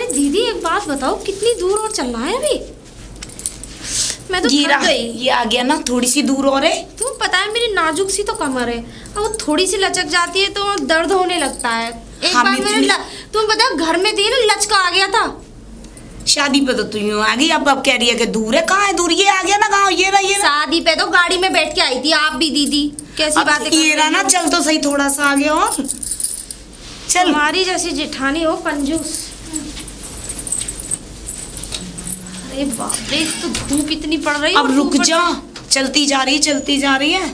अरे दीदी एक बात बताओ, कितनी दूर और चलना है अभी? मैं तो थक गई। ये आ गया ना, थोड़ी सी दूर और है। तुम्हें पता है मेरी नाजुक सी तो कमर है, अब वो थोड़ी सी लचक जाती है तो दर्द होने लगता है। एक बार मेरे तुम्हें पता है घर में थी ना, लचका आ गया था। शादी पे तो तू यूं आ गई, अब कह रही है कि दूर है। कहाँ है दूर? ये आ गया ना गाँव, ये रहा ये। शादी पे तो गाड़ी में बैठ के आई थी, आप भी दीदी कैसी बातें कर ये रहा ना, चल तो सही, थोड़ा सा आगे और चल। हमारी जैसी जेठानी हो कंजूस। अरे बाप रे, तो धूप इतनी पड़ रही है। अब रुक जा, चलती जा रही है।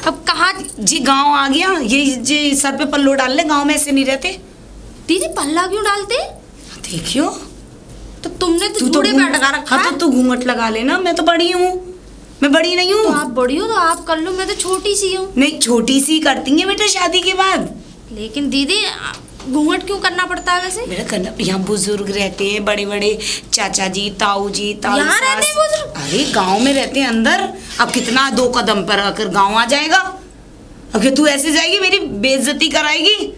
अब कहाँ जी गांव आ गया। ये जी सर पे पल्लो डाल ले, गांव में ऐसे नहीं रहते। दीदी पल्ला क्यों डालते? देखियो तो तुमने तो जूड़े पे अटका रखा है। हाँ तो तू घूंघट लगा लेना, मैं तो बड़ी हूँ। मैं बड़ी नहीं हूँ। तो आप बड़ी हो तो आप कर लो, मैं तो छोटी सी हूँ। नहीं, छोटी सी करती है बेटा शादी के बाद। लेकिन दीदी घूंघट क्यों करना पड़ता है वैसे? मेरा करना, यहाँ बुजुर्ग रहते हैं, बड़े बड़े चाचा जी, ताऊ जी, ताऊ यहाँ रहते हैं बुजुर्ग? अरे गांव में रहते हैं अंदर। अब कितना 2 कदम पर आकर गांव आ जाएगा। अगर तू ऐसे जाएगी मेरी बेइज्जती कराएगी।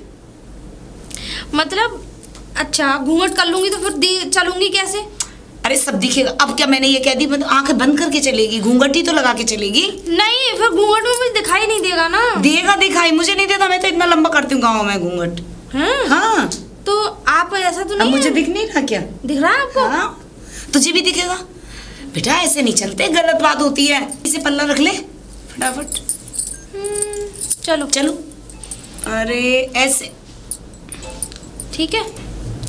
मतलब अच्छा घूंघट कर लूंगी तो फिर चलूंगी कैसे? अरे सब दिखेगा। अब क्या मैंने ये कह दी, मतलब आंखें बंद करके चलेगी, घूंघट ही तो लगा के चलेगी। नहीं फिर घूंघट में मुझे दिखाई नहीं देगा ना। देगा, दिखाई मुझे नहीं देता। मैं तो इतना लंबा करती हूँ गाँव में घूंघट। हाँ तो आप ऐसा तो नहीं मुझे है? दिख नहीं रहा क्या? दिख रहा है आपको? हाँ, तुझे भी दिखेगा बेटा। ऐसे नहीं चलते, गलत बात होती है। इसे पल्ला रख ले फटाफट। चलो चलो। अरे ऐसे ठीक है।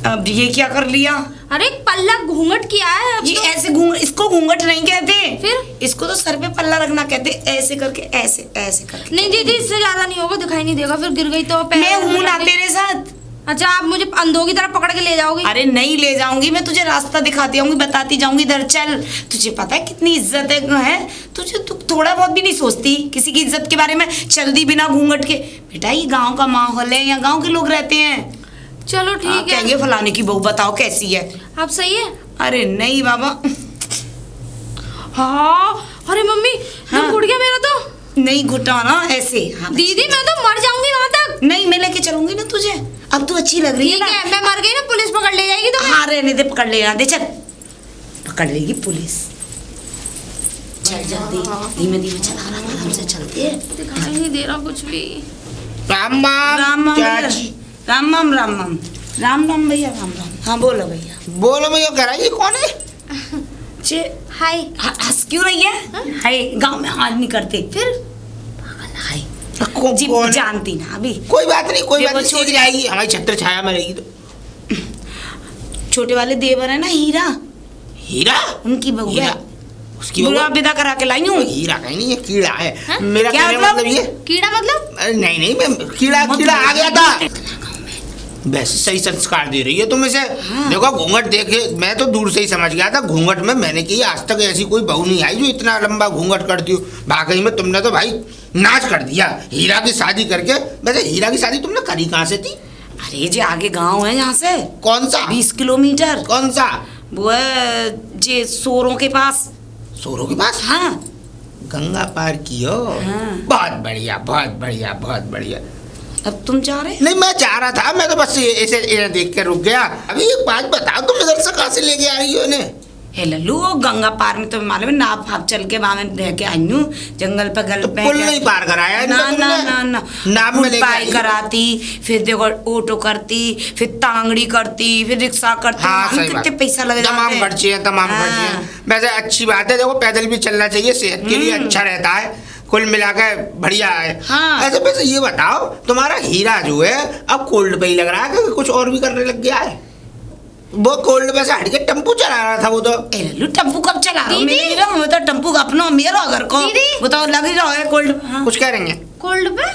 अब ये क्या कर लिया? अरे पल्ला घूंघट किया है। अब ये तो ऐसे इसको घूंघट नहीं कहते, फिर इसको तो सर पे पल्ला रखना कहते। ऐसे करके, ऐसे ऐसे करके। नहीं दीदी, इससे ज्यादा नहीं होगा, दिखाई नहीं देगा। फिर गिर गई तो मैं हूं ना तेरे साथ। अच्छा आप मुझे अंधों की तरफ पकड़ के ले जाओगी? अरे नहीं ले जाऊंगी, मैं तुझे रास्ता दिखाती आऊंगी, बताती जाऊंगी। इधर चल। तुझे पता है कितनी इज्जत है तुझे? तू थोड़ा बहुत भी नहीं सोचती किसी की इज्जत के बारे में? चल दी बिना घूंघट के। बेटा ये गांव का माहौल है, यहाँ गांव के लोग रहते हैं। चलो ठीक है। कहेंगे फलाने की बहू, बताओ कैसी है। आप सही है? अरे नहीं बाबा। हाँ अरे मम्मी हाँ? घुट गया मेरा तो। नहीं घुटा ना ऐसे। हाँ, दीदी मैं तो मर जाऊंगी वहां तक। नहीं मैं लेके चलूंगी ना तुझे। अब तू अच्छी लग रही है ना। मैं मर गई ना, पुलिस पकड़ ले जाएगी तो। हाँ रहने दे, पकड़ ले दे। चल, पकड़ लेगी पुलिस। चल जल्दी, धीमे धीमे चल, आराम से चलती है। दिखाई नहीं दे रहा कुछ भी। राम राम राम राम राम राम राम राम भैया, राम राम। हाँ बोलो भैया। बोलो भैया, कह रहा है ये कौन है? हाय। हंस क्यों रही है? हाय गांव में आज नहीं करते। फिर हाय जी जानती ना अभी। कोई बात नहीं, कोई बात नहीं, छोड़ सीख जाएगी, हमारी छत्र छाया में रहेगी तो। छोटे वाले देवर है ना, हीरा। हीरा? उनकी बहू है। उसकी बहू विदा करा के लाई हूँ। हीरा कहीं नहीं है, कीड़ा है। हा? मेरा क्या कहने मतलब ये। कीड़ा मतलब? अरे नहीं नहीं, मैं कीड़ा आ गया था। वैसे सही संस्कार दे रही है तुम इसे। हाँ। देखो घूंघट देखे, मैं तो दूर से ही समझ गया था घूंघट में। मैंने की आज तक ऐसी कोई बहू नहीं आई जो इतना लंबा घूंघट करती हो। वाकई में तुमने तो भाई नाच कर दिया हीरा की शादी करके। वैसे हीरा की शादी तुमने करी कहाँ से थी? अरे जी आगे गांव है यहाँ से। कौन सा? 20 किलोमीटर। कौन सा? वो है जे सोरों के पास। सोरों के पास? हाँ गंगा पार की हो। हाँ। बहुत बढ़िया, बहुत बढ़िया, बहुत बढ़िया। अब तुम जा रहे? नहीं मैं जा रहा था, मैं तो बस ऐसे इन्हें देख कर रुक गया। अभी एक बात बताओ, तुम इधर से कहाँ से लेके आ रही हो इन्हें? हे लल्लू, वो गंगा पार में तो मालूम है, नाव फाप चल के वहां में रह के आई हूँ जंगल पे गल पे। पुल नहीं पार कराया ना ना ना ना, नाव में लेके पाई कराती, फिर देखो ऑटो करती, फिर तांगड़ी करती, फिर रिक्शा करती। हाँ सही बात। कितने पैसा लग जाते हैं। तमाम खर्चे हैं, तमाम खर्चे हैं। वैसे अच्छी बात है, देखो पैदल भी चलना चाहिए, सेहत के लिए अच्छा रहता है। कुल मिलाकर बढ़िया है। हाँ। ऐसे वैसे ये बताओ, तुम्हारा हीरा जो है अब कोल्ड पे ही लग रहा है कि कुछ और भी करने लग गया है? वो कोल्ड पे से हट के टेम्पू चला रहा था वो तो। लल्लू टेम्पू कब चला रहा हूँ? मैं तो टेम्पू का अपना मेरा घर को वो तो लग ही रहा है कोल्ड। कुछ कह रही है? कोल्ड पे?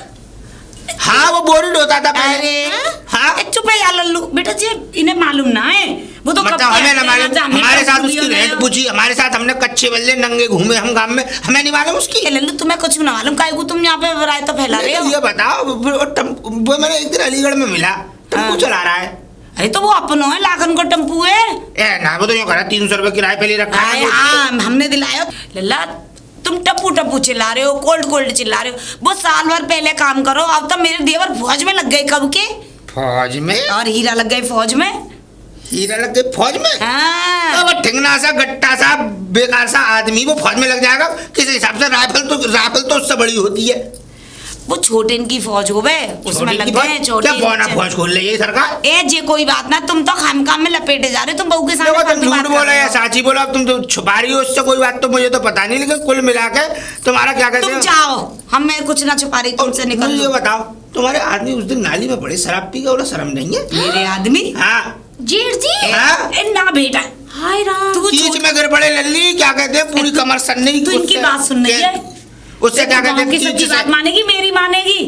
हाँ वो बोर्ड होता था पहले। अरे हाँ चुप है यार लल्लू। बेटा जी इन्हें मालूम ना है, वो तो मतलब हमें ना मालूम। हमारे साथ उसकी रेंट पूछी, हमारे साथ हमने कच्चे बल्ले नंगे घूमे हम गांव में, हमें नहीं मालूम उसकी। लल्लू तुम्हें कुछ ना मालूम, काहे को तुम यहाँ पे राय तो फैला रहे हो? ये बताओ, वो मैंने एक दिन अलीगढ़ में मिला, टेम्पू चला रहा है। अरे तो वो अपनो है, लाखन को टेम्पू है। ए ना वो तो यूँ करा 300 रुपए किराए पे ले रखा है। हाँ हमने दिलाया। लल्ला तुम टप्पू टप्पू चिल्ला रहे हो, कोल्ड कोल्ड चिल्ला रहे हो। वो साल भर पहले काम करो। अब तो मेरे देवर फौज में लग गए कब के। फौज में? और हीरा लग गए फौज में। हीरा लग गए फौज में? हाँ। अब ठिंगना सा गट्टा सा बेकार सा आदमी वो फौज में लग जाएगा किस हिसाब से? राइफल तो उससे बड़ी होती है। वो छोटे की फौज हो बे, उसमें लग गए छोटे। क्या बौना फौज खोल रही है सरकार? ए जे कोई बात ना, तुम तो खाम काम में लपेटे जा रहे हो, तुम बहू के देखो, सामने तुम झूठ बोला या साची बोला, तुम तो छुपा रही हो उससे कोई बात, तो मुझे तो पता नहीं, लेकिन कुल मिला के तुम्हारा क्या कहते तुम हैं? जाओ, हम मैं कुछ ना छुपा रही, तुमसे निकल ये लो। बताओ, तुम्हारे आदमी उस दिन नाली में बड़े शराब पी गए, शर्म नहीं है? मेरे आदमी? हाँ जेठ जी। हाँ? ना बेटा, हाय राम। तू बीच में गिर पड़े लल्ली, क्या कहते हैं, पूरी कमर सन्नी। तू इनकी बात सुन रही है? उससे क्या कहते हैं? सच्ची बात मानेगी, मेरी मानेगी?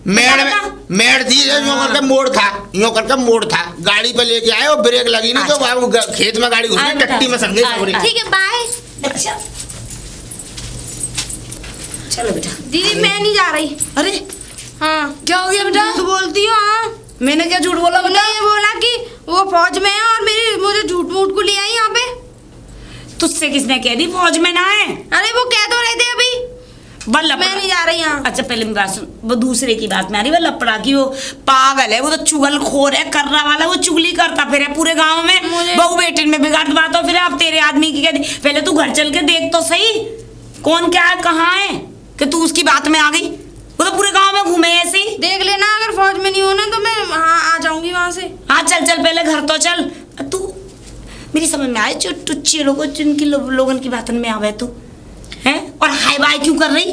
मेड़ थी, यूं करके मोड़ था, यूं करके मोड़ था, गाड़ी पे लेके आए और ब्रेक लगी नहीं तो वो खेत में गाड़ी घुस गई, टट्टी में सड़ गई। ठीक है, बाय। अच्छा चलो बेटा। दीदी मैं नहीं जा रही। अरे हाँ क्या हो गया बेटा? तू बोलती हो? हाँ मैंने क्या झूठ बोला बेटा? ये बोला कि वो फौज में है और मुझे झूठ मूठ को ले आई यहाँ पे। तुझसे किसने कह दी फौज में ना है? अरे वो कह तो रहे थे अभी। मैं नहीं जा रही यहाँ। अच्छा पहले मेरी बात सुन, वो दूसरे की बात में आ रही, वो लपड़ा की, वो पागल है, वो तो चुगलखोर है, कर्रा वाला, वो चुगली करता फिर है पूरे गांव में, बहू बेटी में बिगाड़ बात हो, फिर अब तेरे आदमी की कह दी। पहले तू घर चल के देख तो सही, कौन क्या है, कहाँ है, कि तू उसकी बात में आ गई। वो तो पूरे गांव में घूमे ऐसे ही। देख लेना, अगर फौज में नहीं होना तो मैं हाँ आ जाऊंगी वहां से। हाँ चल चल, पहले घर तो चल। तू मेरी समझ में आए, जो टुच्ची लोगों जिनकी लोगन की बातन में आवे तू हैं, और हाय बाय क्यों कर रही?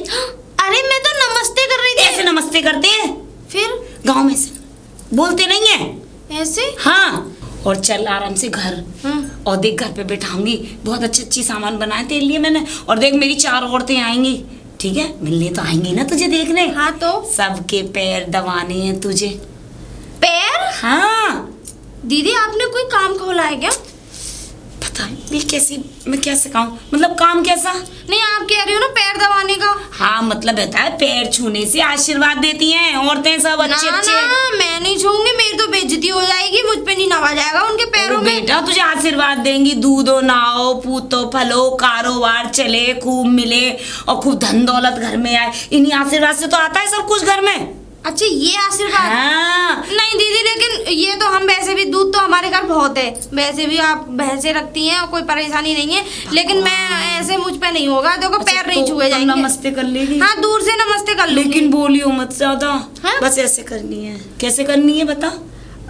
अरे मैं तो नमस्ते कर रही थी। ऐसे नमस्ते करते हैं फिर गांव में से बोलते नहीं है ऐसे? हाँ। और चल आराम से घर, और देख घर पे बैठाऊंगी, बहुत अच्छी सामान बनाए तेरे लिए मैंने, और देख मेरी 4 औरतें आएंगी, ठीक है, मिलने तो आएंगी ना तुझे देखने। हाँ तो सबके पैर दबाने हैं तुझे। पैर? हाँ दीदी आपने कोई काम खोला है क्या? पता नहीं कैसी, मैं कैसे कहूँ, मतलब काम कैसा? नहीं आप कह रही हो ना पैर दबाने का। हाँ मतलब होता है पैर छूने से आशीर्वाद देती हैं औरतें सब अच्छे अच्छे। ना मैं नहीं छूंगी, मेरी तो बेइज्जती हो जाएगी, मुझ पे नहीं नवा जाएगा उनके पैरों में। बेटा तुझे आशीर्वाद देंगी, दूधो नाओ पूतो फलो, कारोबार चले, खूब मिले और खूब धन दौलत घर में आए, इन्हीं आशीर्वाद से तो आता है सब कुछ घर में। अच्छा ये आशीर्वाद? हाँ। नहीं दीदी, लेकिन ये तो हम वैसे भी दूध तो हमारे घर बहुत है, वैसे भी आप भैंसे रखती हैं और कोई परेशानी नहीं है, लेकिन मैं ऐसे मुझ पे नहीं होगा, देखो पैर नहीं छुए जाएंगे। नमस्ते कर लेगी? हाँ दूर से नमस्ते कर लूंगी। लेकिन बोलियो मत ज्यादा। हाँ? बस ऐसे करनी है। कैसे करनी है बता?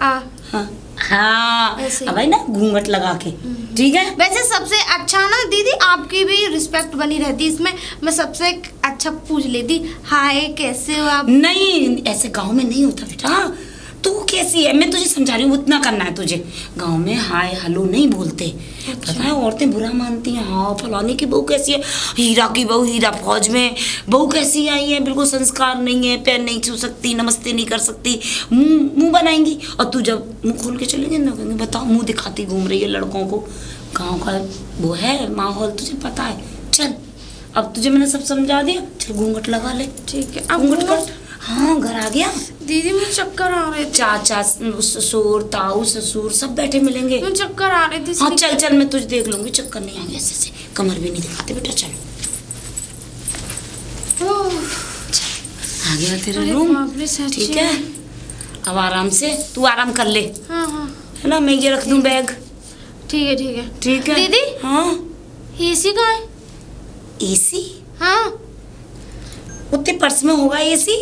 हाँ हाँ ऐसे। अब भाई ना घूंघट लगा के, ठीक है। वैसे सबसे अच्छा ना दीदी आपकी भी रिस्पेक्ट बनी रहती इसमें, मैं सबसे अच्छा पूछ लेती, हाय कैसे हो आप? नहीं ऐसे गांव में नहीं होता बेटा, तू कैसी है, मैं तुझे समझा रही हूँ, उतना करना है तुझे। गांव में हाय हेलो नहीं बोलते। अच्छा। पता है औरतें बुरा मानती हैं, हाँ फलाने की बहू कैसी है, हीरा की बहू, हीरा फौज में, बहू कैसी आई है, बिल्कुल संस्कार नहीं है, पैर नहीं छू सकती, नमस्ते नहीं कर सकती, मुंह बनाएंगी, और तू जब मुंह खोल के चलेगी ना कहेंगे बताओ मुंह दिखाती घूम रही है लड़कों को। गाँव का वो है माहौल, तुझे पता है। चल अब तुझे मैंने सब समझा दिया, चल घूंघट लगा ले। ठीक है अब घूंघट कर। हाँ घर आ गया। दीदी मुझे चक्कर आ रहे थे। चाचा ससुर ताऊ ससुर सब बैठे मिलेंगे। मुझे चक्कर आ रहे थे। हाँ चल चल मैं तुझे देख लूंगी, चक्कर नहीं आएंगे ऐसे से, कमर भी नहीं दिखाते बेटा। चल आ गया तेरा रूम, ठीक है। अब आराम से तू आराम कर ले, हाँ हाँ है ना। मैं ये रख दूं बैग, ठीक है ठीक है ठीक है। दीदी हाँ एसी कहाँ है? एसी? हाँ उतने पर्स में होगा एसी।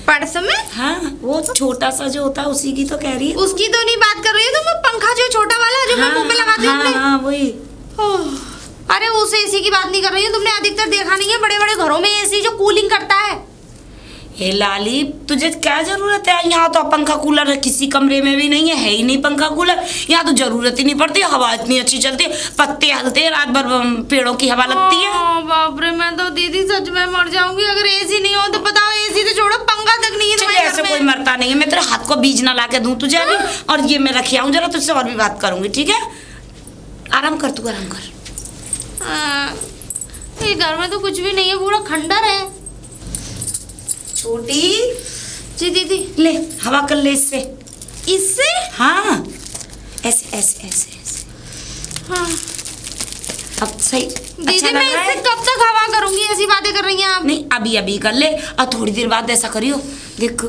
पर्स में? हाँ वो छोटा सा जो होता है उसी की तो कह रही है। उसकी तो नहीं बात कर रही है, तो मैं पंखा जो छोटा वाला जो मैं मुंह पे लगाती हूँ अपने। हाँ वही। अरे उस एसी की बात नहीं कर रही हूँ, तुमने अधिकतर देखा नहीं है बड़े बड़े घरों में एसी जो कूलिंग करता है। हे लाली तुझे क्या जरूरत है, यहाँ तो पंखा कूलर है, किसी कमरे में भी नहीं है ही नहीं पंखा कूलर। यहाँ तो जरूरत ही नहीं पड़ती, हवा इतनी अच्छी चलती है, पत्ते हलते हैं, रात भर पेड़ों की हवा लगती है। बाप रे मैं तो दीदी सच में मर जाऊंगी अगर एसी नहीं हो तो। बताओ एसी तो छोड़ो, पंखा तक नहीं है चलिए ऐसे कोई मरता नहीं है। मैं तेरे हाथ को बीज ना ला के दूं तुझे अभी, और ये मैं रखी आऊं जरा, तुझसे और भी बात करूंगी, ठीक है। आराम कर तू, आराम कर। ये घर में तो कुछ भी नहीं है, पूरा खंडर है। छोटी जी दीदी ले हवा कर ले इससे। इससे? हाँ ऐसे ऐसे ऐसे ऐसे। हाँ अब सही दीदी अच्छा मैं इससे कब तक हवा करूंगी, ऐसी बातें कर रही हैं आप। नहीं अभी अभी कर ले, और थोड़ी देर बाद ऐसा करियो, देख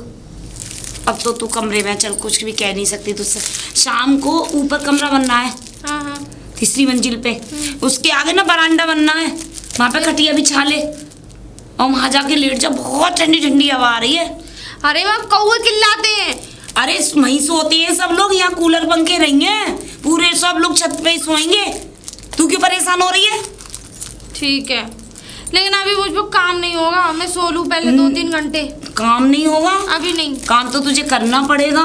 अब तो तू कमरे में चल, कुछ भी कह नहीं सकती तुझसे। शाम को ऊपर कमरा बनना है, हाँ हाँ। 3री मंजिल पे, उसके आगे ना बरामदा बनना है, वहाँ पे खटिया बिछा ले और वहाँ जाके लेट जा। बहुत ठंडी ठंडी हवा आ रही है। अरे वहाँ कौवे चिल्लाते हैं। अरे वहीं सोते हैं सब लोग, यहाँ कूलर पंखे रहेंगे, पूरे सब लोग छत पे ही सोएंगे। तू क्यों परेशान हो रही है? ठीक है, लेकिन अभी मुझ पर काम नहीं होगा, मैं सो लूँ पहले 2-3 घंटे। काम नहीं होगा? अभी नहीं। काम तो तुझे करना पड़ेगा।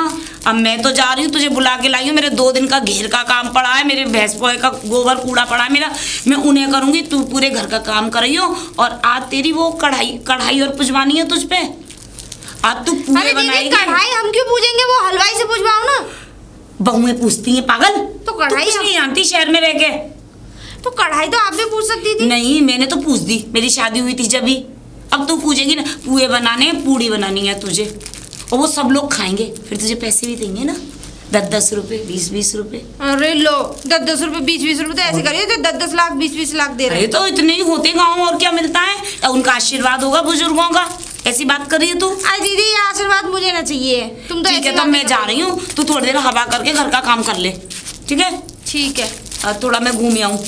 अब मैं तो जा रही हूँ, तुझे बुला के लाई हूँ। मेरे 2 दिन का घेर का काम पड़ा है, मेरे भैंस पोए का गोबर कूड़ा पड़ा है मेरा, मैं उन्हें करूँगी, तू पूरे घर का काम करियो। और आज तेरी वो कढ़ाई और पुजवानी है तुझ पे। आज तू पूरे अरे दीदी, बनाएगी। कढ़ाई हम क्यों पूजेंगे, वो हलवाई से पूछवाओ ना। बहुएं पूछती हैं पागल, तो कढ़ाई कुछ नहीं जानती शहर में रह के। तो कढ़ाई तो आप भी पूछ सकती थी। नहीं, मैंने तो पूछ दी, मेरी शादी हुई थी जब भी। अब तू पूछेगी ना, पुए बनाने, पूड़ी बनानी है तुझे, और वो सब लोग खाएंगे, फिर तुझे पैसे भी देंगे ना, 10-10 रुपए, 20-20 रुपए। अरे लो, 10-10 रुपए, 20-20 रुपए तो ऐसे करिए तो 10-10 लाख, 20-20 लाख दे रहे अरे हैं। तो इतने ही होते गाँव, और क्या मिलता है? तो उनका आशीर्वाद होगा बुजुर्गों का। ऐसी बात कर रही है तू? अरे दीदी, ये आशीर्वाद मुझे ना चाहिए, तुम तो ठीक है, ऐसी तो मैं बातें जा करो। रही हूँ, तू थोड़ी देर हवा करके घर का काम कर ले, ठीक है? ठीक है। थोड़ा मैं घूम आऊँ।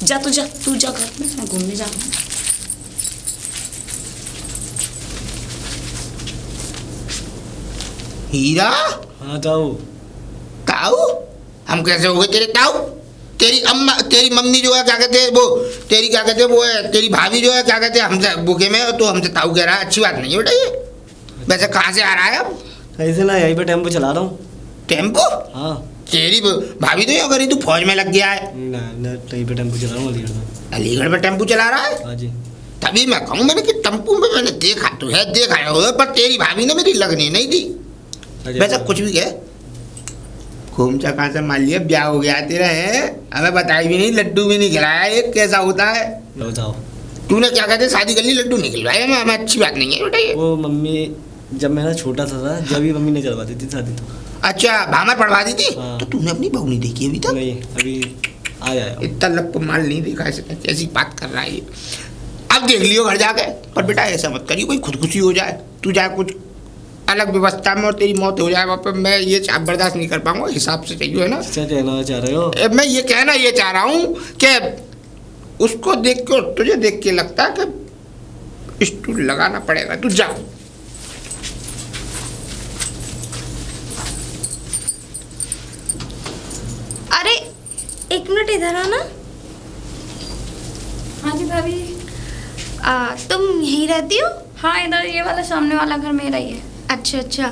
जा तू जा घर में, मैं घूमने जा रही हूँ। हीरा, हाँ ताऊ। ताऊ? हम कैसे हो गए तेरे ताऊ? तेरी अम्मा, तेरी मम्मी जो है क्या कहते हैं वो, तेरी क्या कहते हैं वो है, तेरी भाभी जो है क्या कहते हैं हमसे बुके में, तो हमसे ताऊ कह रहा है। अच्छी बात नहीं है बेटा ये। वैसे कहाँ से आ रहा है अब? ऐसे ना, यहीं पे टेम्पो चला रहा हूँ। टेम्पो? हाँ। तेरी भाभी तो ये करी, तू फौज में लग गया है। ना यहीं पे टेम्पो चला रहा हूँ अलीगढ़ में। अलीगढ़ में टेम्पो चला रहा है? हाँ जी। तभी मैं कहूँ मैंने कि टेम्पो में मैंने देखा तो है, देखा है, पर तेरी भाभी ने मेरी लगनी नहीं दी। वैसे कुछ भी कहे, घूम चका से मान लिया ब्याह हो गया तेरा है, हमें बताई भी नहीं, लड्डू भी नहीं खिलाया, ये कैसा होता है? बताओ। तूने क्या कहते शादी कर ली, लड्डू नहीं खिलवाए हमें, अच्छी बात नहीं है बेटा ये। वो मम्मी जब मैं ना छोटा था जब ही मम्मी ने करवा दी थी शादी। तो अच्छा, भामर पढ़वा दी थी? हाँ। तो तूने अपनी बहू नहीं देखी अभी तक? नहीं, अभी आया। इतना लप माल नहीं देखा ऐसे, ऐसी बात कर रहा है ये। अब देख लियो घर जाके, पर बेटा ऐसा मत करियो कोई खुदकुशी हो जाए, तू जाए कुछ अलग व्यवस्था में और तेरी मौत हो जाए वहाँ पे, मैं ये बर्दाश्त नहीं कर पाऊंगा। हिसाब से चाहिए है ना। क्या कहना चाह रहे हो? मैं ये कहना ये चाह रहा हूँ कि उसको देख के और तुझे देख के लगता है कि स्टूल लगाना पड़ेगा। तू जा। अरे 1 मिनट इधर आना। हाँ जी भाभी। तुम यहीं रहती हो? हाँ, इधर ये वाला सामने वाला घर मेरा ही है। अच्छा,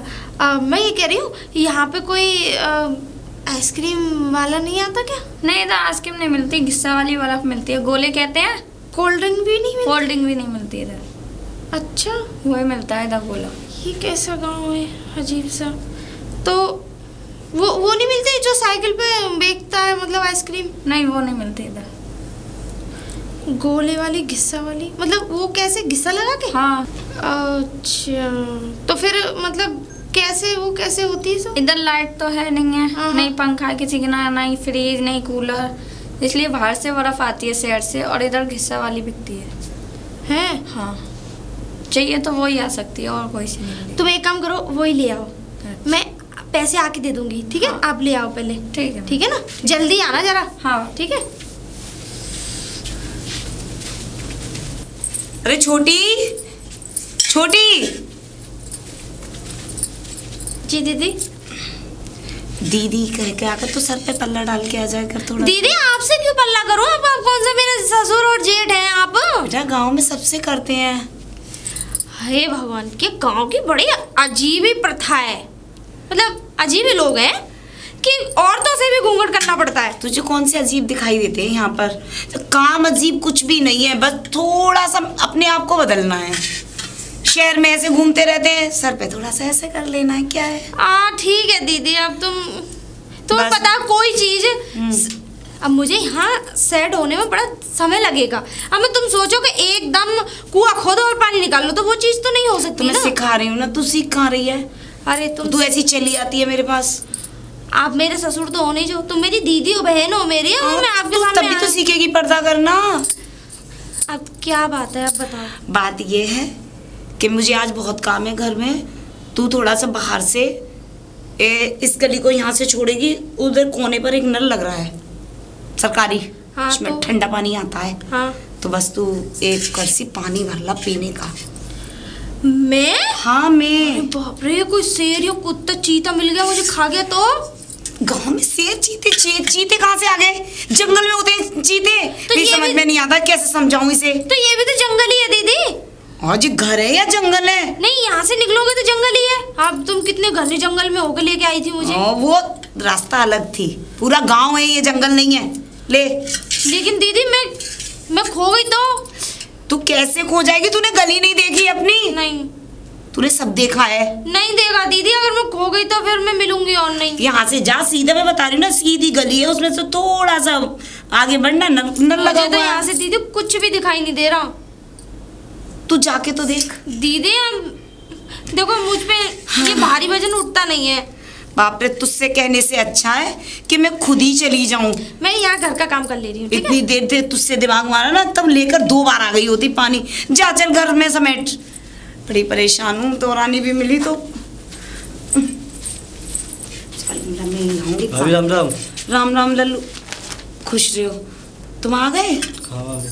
मैं ये कह रही हूँ, यहाँ पे कोई आइसक्रीम वाला नहीं आता क्या? नहीं, इधर आइसक्रीम नहीं मिलती, गुस्सा वाली बर्फ मिलती है, गोले कहते हैं। कोल्ड ड्रिंक भी नहीं मिलती? कोल्ड ड्रिंक भी नहीं मिलती इधर। अच्छा, वही मिलता है इधर गोला। ये कैसा गांव है अजीब सा। तो वो नहीं मिलती जो साइकिल पे बेचता है, मतलब आइसक्रीम? नहीं, वो नहीं मिलती इधर। गोले वाली, घिस्सा वाली, मतलब वो कैसे, घिस्सा लगा के? हाँ। अच्छा, तो फिर मतलब कैसे, वो कैसे होती है? इधर लाइट तो है नहीं है, हाँ। नहीं पंखा किसी के ना, नहीं फ्रिज, नहीं कूलर, इसलिए बाहर से बर्फ आती है शहर से, और इधर घिस्सा वाली बिकती है। हाँ, चाहिए तो वही आ सकती है, और कोई सी नहीं मिलेगी। तुम एक काम करो, वही ले आओ, मैं पैसे आके दे दूंगी, ठीक है? हाँ। आप ले आओ पहले। ठीक है ना, जल्दी आना जरा। हाँ ठीक है। अरे छोटी जी दीदी। दीदी कह के आकर तो सर पे पल्ला डाल के आ जाए कर थोड़ा। दीदी आपसे क्यों पल्ला करूं? आप कौन सा मेरे ससुर और जेठ हैं आप? बेटा गांव में सबसे करते हैं। हे भगवान, के गांव की बड़ी अजीब ही प्रथा है, मतलब अजीब ही लोग हैं कि औरतों से भी घूंघट करना पड़ता है। तुझे कौन से अजीब दिखाई देते हैं यहाँ पर? तो काम अजीब कुछ भी नहीं है, बस थोड़ा सा अपने आप को बदलना है। शहर में ऐसे घूमते रहते हैं, सर पे थोड़ा सा ऐसे कर लेना है, क्या है? ठीक है दीदी, अब तुम्हें बस। पता कोई चीज, अब मुझे यहाँ सेट होने में बड़ा समय लगेगा। अब मैं तुम सोचो कि एकदम कुआं खोदो और पानी निकालो, तो वो चीज तो नहीं हो सकती मैं ना। सिखा रही हूँ ना, तू सीख कहाँ रही है? अरे तू ऐसी चली आती है मेरे पास। आप मेरे ससुर तो हो नहीं, जो तुम मेरी दीदी हो, बहन हो मेरी, और मैं आपके सामने तभी तो सीखेगी पर्दा करना। अब क्या बात है, अब बताओ। बात ये है कि मुझे आज बहुत काम है घर में, तू थोड़ा सा बाहर से इस गली को यहाँ से छोड़ेगी, उधर कोने पर एक नल लग रहा है सरकारी, हाँ, उसमें तो? ठंडा पानी आता है। हाँ। तो बस तू एक करसी पानी भर ला पीने का। मैं? हाँ मैं। बाप रे, कोई शेर या कुत्ता चीता मिल गया मुझे खा गया तो? गांव में शेर चीते चीते कहाँ से आ गए? जंगल में होते हैं चीते। तो ये ये समझ भी- में नहीं आता, कैसे समझाऊं इसे? तो ये भी तो जंगल ही है दीदी। और जी घर है या जंगल है? नहीं, यहाँ से निकलोगे तो जंगल ही है। अब तुम कितने घने जंगल में होकर लेके आई थी मुझे। वो रास्ता अलग थी, पूरा गांव है, ये जंगल नहीं है। ले। लेकिन दीदी मैं खो गई तो? तू कैसे खो जाएगी? तूने गली नहीं देखी अपनी? नहीं। तूने सब देखा है? नहीं देखा दीदी, अगर मैं खो गई तो फिर मैं मिलूंगी और नहीं। यहाँ से जा सीधे, मैं बता रही हूँ ना, सीधी गली है, उसमें से थोड़ा सा आगे बढ़ना, नल लगा मुझे तो हुआ यहाँ है। से दीदी कुछ भी दिखाई नहीं दे रहा। तू जाके तो देख। दीदी अब देखो मुझ पे ये भारी वजन उठता नहीं है। बाप रे, तुझसे कहने से अच्छा है कि मैं खुद ही चली जाऊं। मैं यहाँ घर का काम कर ले रही हूँ, ठीक है? इतनी देर से तुझसे दिमाग मारा ना, तब लेकर 2 बार आ गई होती पानी। जा चल घर में समेट। बड़ी परेशान हूँ, तो रानी भी मिली तो चल मैं ही आऊंगी। भाभी राम राम। राम राम लल्लू, खुश रहो। तुम आ गए? हाँ भाभी।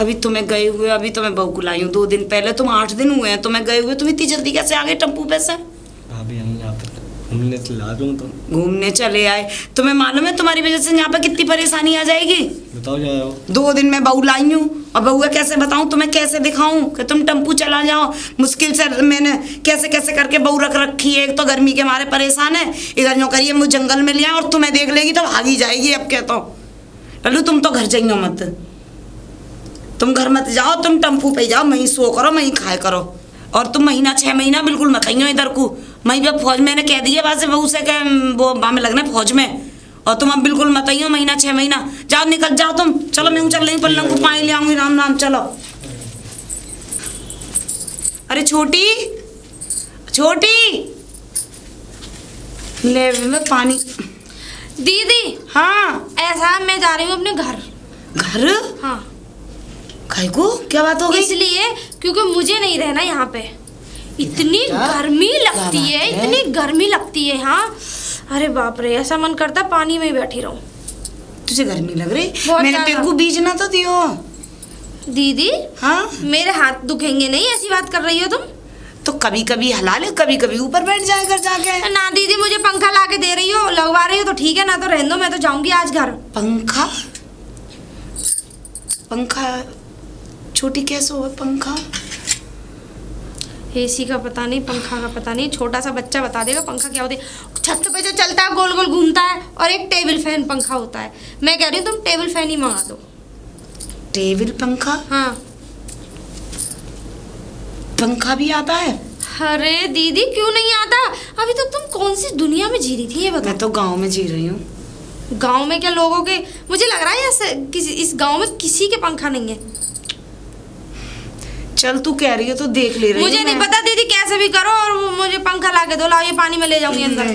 अभी तुम्हें गए हुए, अभी तो मैं बहू को लाई हूँ 2 दिन पहले। तुम 8 दिन हुए हैं तुम्हें गए हुए, तुम इतनी जल्दी कैसे आ गए टेम्पू पे से? भाभी हम यहाँ पर घूमने ला रहा हूँ तो। घूमने चले आए? तुम्हें मालूम है तुम्हारी वजह से यहाँ पे कितनी परेशानी आ जाएगी? बताओ जा रहे हो। 2 दिन में बहू लाई हूँ, और बहू कैसे बताऊँ तुम्हें, कैसे दिखाऊं कि तुम टेम्पू चला जाओ? मुश्किल से मैंने कैसे कैसे करके बहू रख रखी है। एक तो गर्मी के मारे परेशान है, इधर यूँ करिए मुझे जंगल में लिया, और तुम्हें देख लेगी तो भागी जाएगी। अब क्या तो लल्लू, तुम तो घर जाइयो मत, तुम घर मत जाओ, तुम टेम्पू पे जाओ, वहीं सो करो, वहीं खाए करो। और तुम महीना 6 महीना बिल्कुल मत आइयो इधर को। मैं भी फौज, मैंने कह दिया वैसे बहू से कि वो हमें लगना है फौज में, और तुम अब बिल्कुल मत आइयो महीना 6 महीना। जाओ निकल जाओ तुम। चलो मैं चल रही पल्लंग को पानी ले आऊंगी। राम राम। चलो। अरे छोटी छोटी, ले मैं पानी। दीदी हाँ। ऐसा मैं जा रही हूँ अपने घर। घर? हाँ। खाई को क्या बात हो गई? इसलिए क्योंकि मुझे नहीं रहना यहाँ पे। इतनी गर्मी लगती है, इतनी गर्मी लगती है यहाँ। अरे बाप रे, ऐसा मन करता पानी में ही बैठी रहूं। तुझे गर्मी लग रही? बहुत मैंने ज्यादा। तेरे को बीजना तो दियो। दीदी हाँ, मेरे हाथ दुखेंगे नहीं, ऐसी बात कर रही हो तुम? तो कभी कभी हला ले, कभी कभी ऊपर बैठ जाए कर जाके। ना दीदी, मुझे पंखा ला के दे रही हो, लगवा रही हो तो ठीक है, ना तो रहने दो, मैं तो जाऊंगी आज घर। पंखा? पंखा? छोटी कैसे हो पंखा? एसी का पता नहीं, पंखा का पता नहीं, छोटा सा बच्चा बता देगा पंखा क्या होता है। छत पे जो चलता है, गोल गोल घूमता है, और एक टेबल फैन पंखा होता है। मैं कह रही हूँ तुम टेबल फैन ही मंगा दो। टेबल पंखा? हाँ। पंखा भी आता है? अरे दीदी क्यों नहीं आता? अभी तक तुम कौन सी दुनिया में जी रही थी ये बताओ। मैं तो गांव में जी रही हूँ। गांव में क्या लोगों के, मुझे लग रहा है ऐसे इस गांव में किसी के पंखा नहीं है। चल तू कह रही हो तो देख ले रही हूँ। मुझे नहीं पता दीदी, कैसे भी करो और वो मुझे पंखा ला के दो। लाओ, ये पानी में ले जाऊंगी अंदर।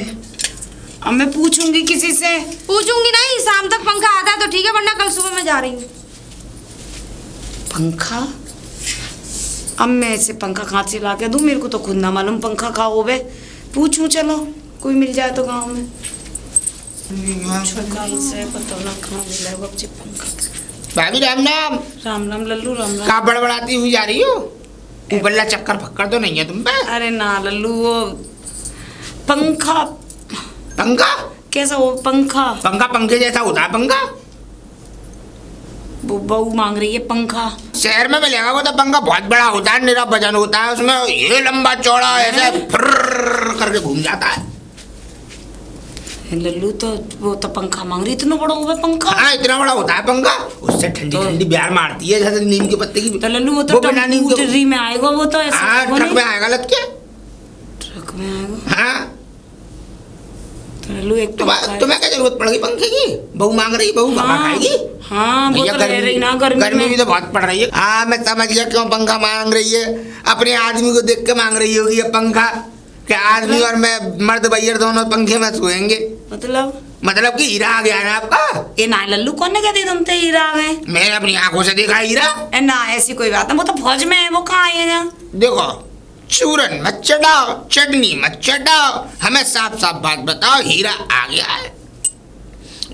अब मैं पूछूंगी किसी से। पूछूंगी नहीं, शाम तक पंखा आता है तो ठीक है, वरना कल सुबह मैं जा रही हूँ। पंखा? अब मैं ऐसे पंखा कहाँ से ला के दूँ? मेरे को तो खुद ना मालूम पंखा कहाँ हो बे। पूछूं, चलो कोई मिल जाए तो गाँव में। पता ना कहाँ मिलेगा अब जी पंखा। भाभी राम राम। राम राम लल्लू, राम राम। कहाँ बड़बड़ाती हुई जा रही हो? उबल्ला चक्कर फक्कर तो नहीं है तुम पे? अरे ना लल्लू, वो पंखा। पंखा? कैसा वो पंखा? पंखा पंखे जैसा होता है पंखा? वो बहू मांग रही है पंखा। शहर में मिलेगा वो तो पंखा, बहुत बड़ा होता है, निरा वजन होता है उसमें, ये लंबा चौड़ा ऐसे फर्र करके घूम जाता है। लल्लू तो वो तो पंखा मांग रही, इतना बड़ा हुआ पंखा? हाँ, इतना बड़ा होता है पंखा, उससे ठंडी ठंडी ब्यार मारती है जैसे नीम के पत्ते की। तो लल्लू वो तो बिना नीम के ट्री में आएगा, वो तो ऐसा। हाँ, ट्रक में आएगा लग के। ट्रक में आएगा? हाँ। तो लल्लू एक तुम्हें क्या जरूरत पड़ गई पंखे की? बहू मांग रही, बहू पंखा खाएगी? हाँ, वो तो रह रही ना गर्मी भी तो बहुत पड़ रही है। हाँ, मैं समझ गया क्यों पंखा मांग रही है। अपने आदमी को देख के मांग रही होगी ये पंखा, कि आदमी और मैं मर्द भैया दोनों पंखे में सोएंगे। मतलब कि हीरा आ गया ना आपका? ये ना लल्लू, कौन ने कहती तुम ते हीरा आ गए? मैंने अपनी आंखों से देखा हीरा। ना ऐसी कोई बात है, वो तो फौज में है, वो कहाँ आएगा? देखो, चूरन मत चढ़ाओ, चटनी मत चढ़ाओ, हमें साफ साफ बात बताओ, हीरा आ गया है।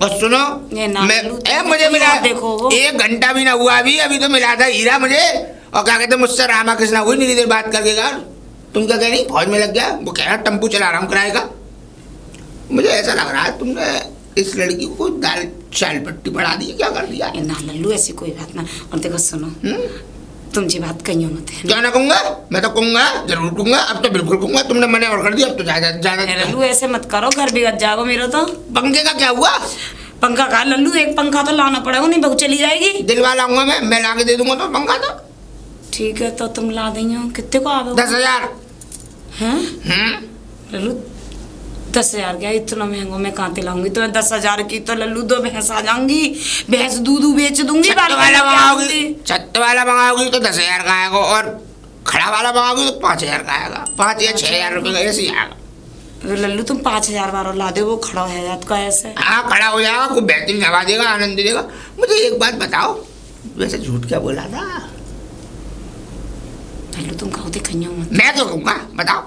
और सुनो, ये ना लल्लू, मुझे मिला, देखो वो 1 घंटा भी ना हुआ अभी तो मिला था हीरा मुझे। और क्या कहते मुझसे रामा कृष्णा हुई नहीं देर बात करके यार, तुम क्या कह रही फौज में लग गया, वो कह रहा टेम्पू चला रहा हूँ किराए का। मुझे ऐसा लग रहा है तुमने इस लड़की को दाल चाल पट्टी बढ़ा दी, क्या कर दिया? ना लल्लू ऐसी कोई बात ना। और देखो सुनो, तुम जी बात कहीं मत है। क्या ना कहूंगा, मैं तो कहूंगा, जरूर कहूंगा, अब तो बिल्कुल कहूंगा। तुमने मने और कर दिया, अब तो ज्यादा लल्लू ऐसे मत करो, घर बिगड़ जाओ मेरा तो। पंखे का क्या हुआ? पंखा का लल्लू, एक पंखा तो लाना पड़ेगा, नहीं बहू चली जाएगी। दिलवा लाऊंगा मैं ला के दे दूंगा तो पंखा तो। ठीक है तो तुम ला देंगे, कितने को आवे? 10,000। हैं लल्लू 10,000 क्या, इतना महंगा मैं कहाँ से लाऊंगी? तो 10,000 की तो लल्लू 2 भैंस आ जाऊंगी, भैंस दूध बेच दूंगी। छत वाला मंगाओगी तो 10,000 का आएगा, और खड़ा वाला मंगाओगी तो 5,000 का आएगा, 5 या 6,000 रुपये का ऐसे ही आएगा। लल्लू तुम 5,000 बार ला दे, वो खड़ा है याद का ऐसे। हाँ खड़ा हो जाएगा, खूब बेहतरीन हवा देगा, आनंद देगा। मुझे एक बात बताओ, वैसे झूठ क्या बोला था? लल्लू तुम कहो कहीं मत। मैं तो कहूँगा, बताओ।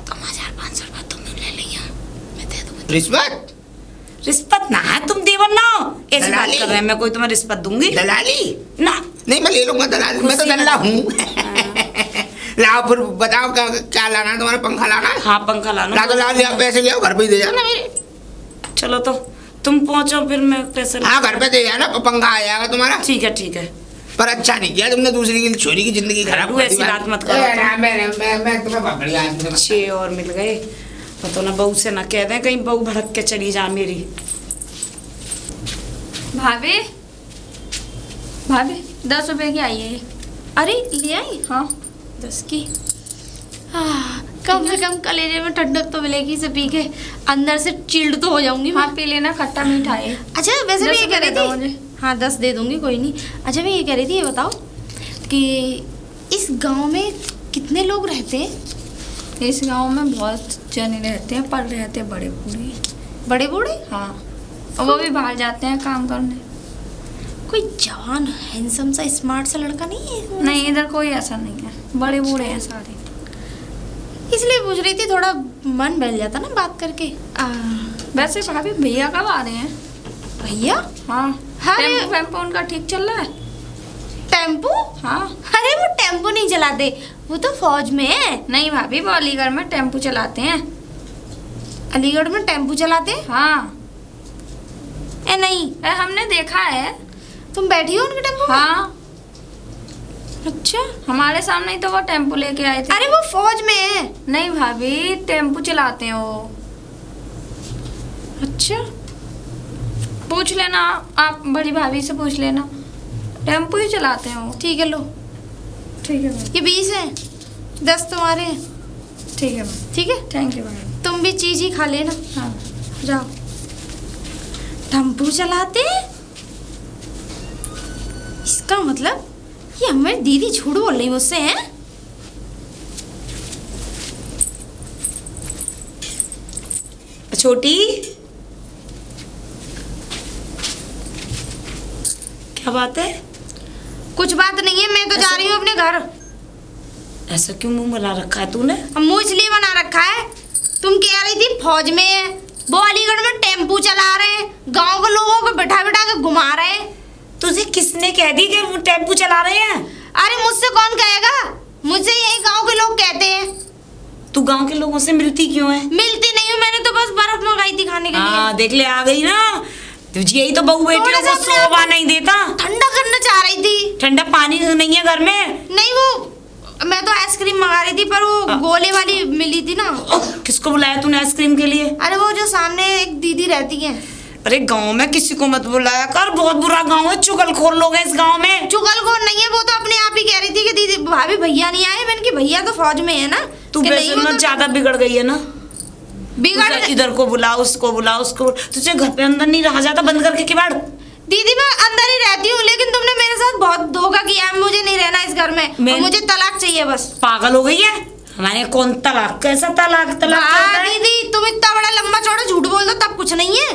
5,500 रुपये तुम ले लिया, मैं दे दूंगी। रिश्वत? रिश्वत ना है, तुम देवर ना हो, ऐसी बात दलाली? कर रहे हैं, मैं कोई तुम्हें रिश्वत दूंगी? दलाली? ना नहीं मैं ले लूंगा दलाली, मैं तो खुशी दल्ला में। हूँ। लाओ फिर बताओ क्या लाना है तुम्हारा? पंखा लाना है? हाँ पंखा लाना। ला तो ला लिया, पैसे ले आओ, घर पे ही दे जाना मेरे। चलो तो तुम पहुंचो, फिर मैं पैसे हाँ घर पे दे जाना, पंखा आ जाएगा तुम्हारा। ठीक है ठीक है। पर अच्छा नहीं किया तुमने, दूसरी की छोरी की जिंदगी खराब लल्लू, ऐसी बात मत करो तुम। मैं तुम्हें बहुत बढ़िया आदमी हूँ। 6 और मिल गए, तो ना बहू से ना कह दें कहीं बहू भड़क के चली जा मेरी। भाभी, भाभी 10 रुपए की आई है ये। अरे ले आई? हाँ 10 की। कम से कम कलेजे में ठंडक तो मिलेगी, इसे पी के अंदर से चिल्ड तो हो जाऊंगी मैं। हाँ पी लेना, खट्टा मीठा है। अच्छा वैसे मैं 10 ये कह रही रुपए दो थी, मुझे। हाँ 10 दे दूंगी, कोई नहीं। अच्छा मैं ये कह रही थी, ये बताओ कि इस गांव में कितने लोग रहते हैं? इस गांव में बहुत जने रहते हैं, पर रहते बड़े बूढ़े। बड़े बूढ़े? हाँ, और वो भी बाहर जाते हैं काम करने। कोई जवान हैंडसम सा स्मार्ट सा लड़का नहीं है? नहीं इधर कोई ऐसा नहीं है, बड़े बूढ़े हैं सारे। इसलिए पूछ रही थी, थोड़ा मन बहल जाता ना बात करके। वैसे भाभी भैया कब आ रहे हैं? भैया? हाँ हाँ, टेम्पो वेम्पो उनका ठीक चल रहा है? टेम्पो? हाँ। अरे वो टेम्पो नहीं चलाते, वो तो फौज में है। नहीं भाभी, वो अलीगढ़ में टेम्पो चलाते हैं। अलीगढ़ में टेम्पो चलाते हैं? हाँ ए नहीं, हमने देखा है। तुम बैठी हो उनके टेम्पो में? हाँ अच्छा, हमारे सामने ही तो वो टेम्पो लेके आए थे। अरे वो फौज में है। नहीं भाभी, टेम्पो चलाते हैं वो। अच्छा पूछ लेना, आप बड़ी भाभी से पूछ लेना, टेम्पो ही चलाते हैं वो। ठीक है, लो ठीक है भाई। ये 20 है, 10 तुम्हारे हैं। ठीक है भाई। ठीक है, थैंक यू भाई। तुम भी चीज ही खा लेना। हाँ जाओ। टेम्पो चलाते हैं, इसका मतलब ये हमारी दीदी झूठ बोल रही मुझसे है। छोटी क्या बात है? कुछ बात नहीं है, मैं तो जा रही हूँ अपने घर। ऐसा क्यों मुंह बना रखा है तूने? मुंह इसलिए बना रखा है, तुम कह रही थी फौज में है, वो अलीगढ़ में टेम्पू चला रहे हैं, गांव के लोगों को बैठा बैठा के घुमा रहे हैं। तुझे किसने कह दी कि वो टेम्पू चला रहे हैं? अरे मुझसे कौन कहेगा, मुझे यही गांव के लोग कहते हैं। तू गांव के लोगों से मिलती क्यों है? मिलती नहीं हूँ, मैंने तो बस बर्फ मंगाई थी खाने के लिए। हाँ देख ले, आ गई ना तुझे, यही तो बहू बेटियों थोड़ा सा को अपने आप शोभा नहीं देता। ठंडा करना चाह रही थी। ठंडा पानी नहीं है घर में? नहीं, वो मैं तो आइसक्रीम मंगा रही थी, पर वो गोले वाली मिली थी ना। किसको बुलाया तूने आइसक्रीम के लिए? अरे वो जो सामने एक दीदी रहती है। अरे गांव में किसी को मत बुलाया कर, बहुत बुरा गांव है, चुगलखोर लोग हैं इस गांव में। चुगलखोर नहीं है, वो तो अपने आप ही कह रही थी कि दीदी भाभी भैया नहीं आए। मैंने कि भैया तो फौज में है ना। तू कि वैसे नहीं, वो में तो ज्यादा बिगड़ गई है ना। बिगड़ तुझे इधर को बुला, उसको बुला, उसको। तुझे घर पे अंदर नहीं रहा जाता, बंद करके किवाड़। दीदी मैं अंदर ही रहती हूँ, लेकिन तुमने मेरे साथ बहुत धोखा किया है। मुझे नहीं रहना इस घर में, और मुझे तलाक चाहिए बस। पागल हो गई है? हमारे कौन तलाक, कैसा तलाक? तलाक हाँ दीदी, तुम इतना बड़ा लंबा चौड़ा झूठ बोल दो तब कुछ नहीं है।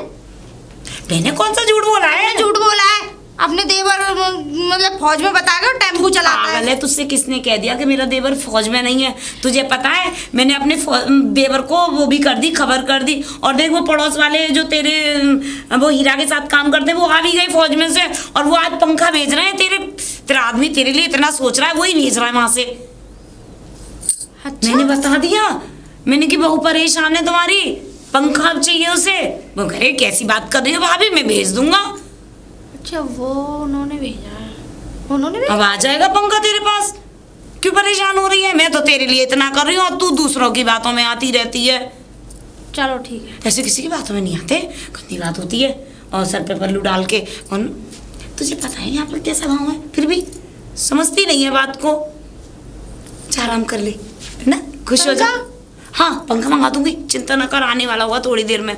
मैंने कौन सा झूठ बोला है? झूठ बोला है, अपने देवर मतलब फौज में बता गया टेम्पू चलाता पागल है। है, तुझसे किसने कह दिया कि मेरा देवर फौज में नहीं है? तुझे पता है मैंने अपने देवर को वो भी कर दी, खबर कर दी। और देख वो पड़ोस वाले जो तेरे वो हीरा के साथ काम करते हैं वो आ भी गए फौज में से, और वो आज पंखा भेज रहे हैं। तेरा आदमी तेरे लिए इतना सोच रहा है, वही भेज रहा है वहां से। अच्छा मैंने बता दिया, मैंने कि बहू परेशान है तुम्हारी, पंखा चाहिए उसे। वो करे कैसी बात कर रही हो भाभी, मैं भेज दूंगा। अच्छा वो उन्होंने भेजा है, उन्होंने भेजा। अब आ जाएगा पंखा तेरे पास, क्यों परेशान हो रही है? मैं तो तेरे लिए इतना कर रही हूँ और तू दूसरों की बातों में आती रहती है। चलो ठीक है। ऐसे किसी की बातों में नहीं आते, गंदी बात होती है। और सर पे पल्लू डाल के, और तुझे पता है यहाँ पर कैसा गाँव है, फिर भी समझती नहीं है बात को। अच्छा आराम कर ले, है ना, खुश हो जा। हाँ पंखा मंगा दूंगी, चिंता न कर, आने वाला हुआ थोड़ी देर में।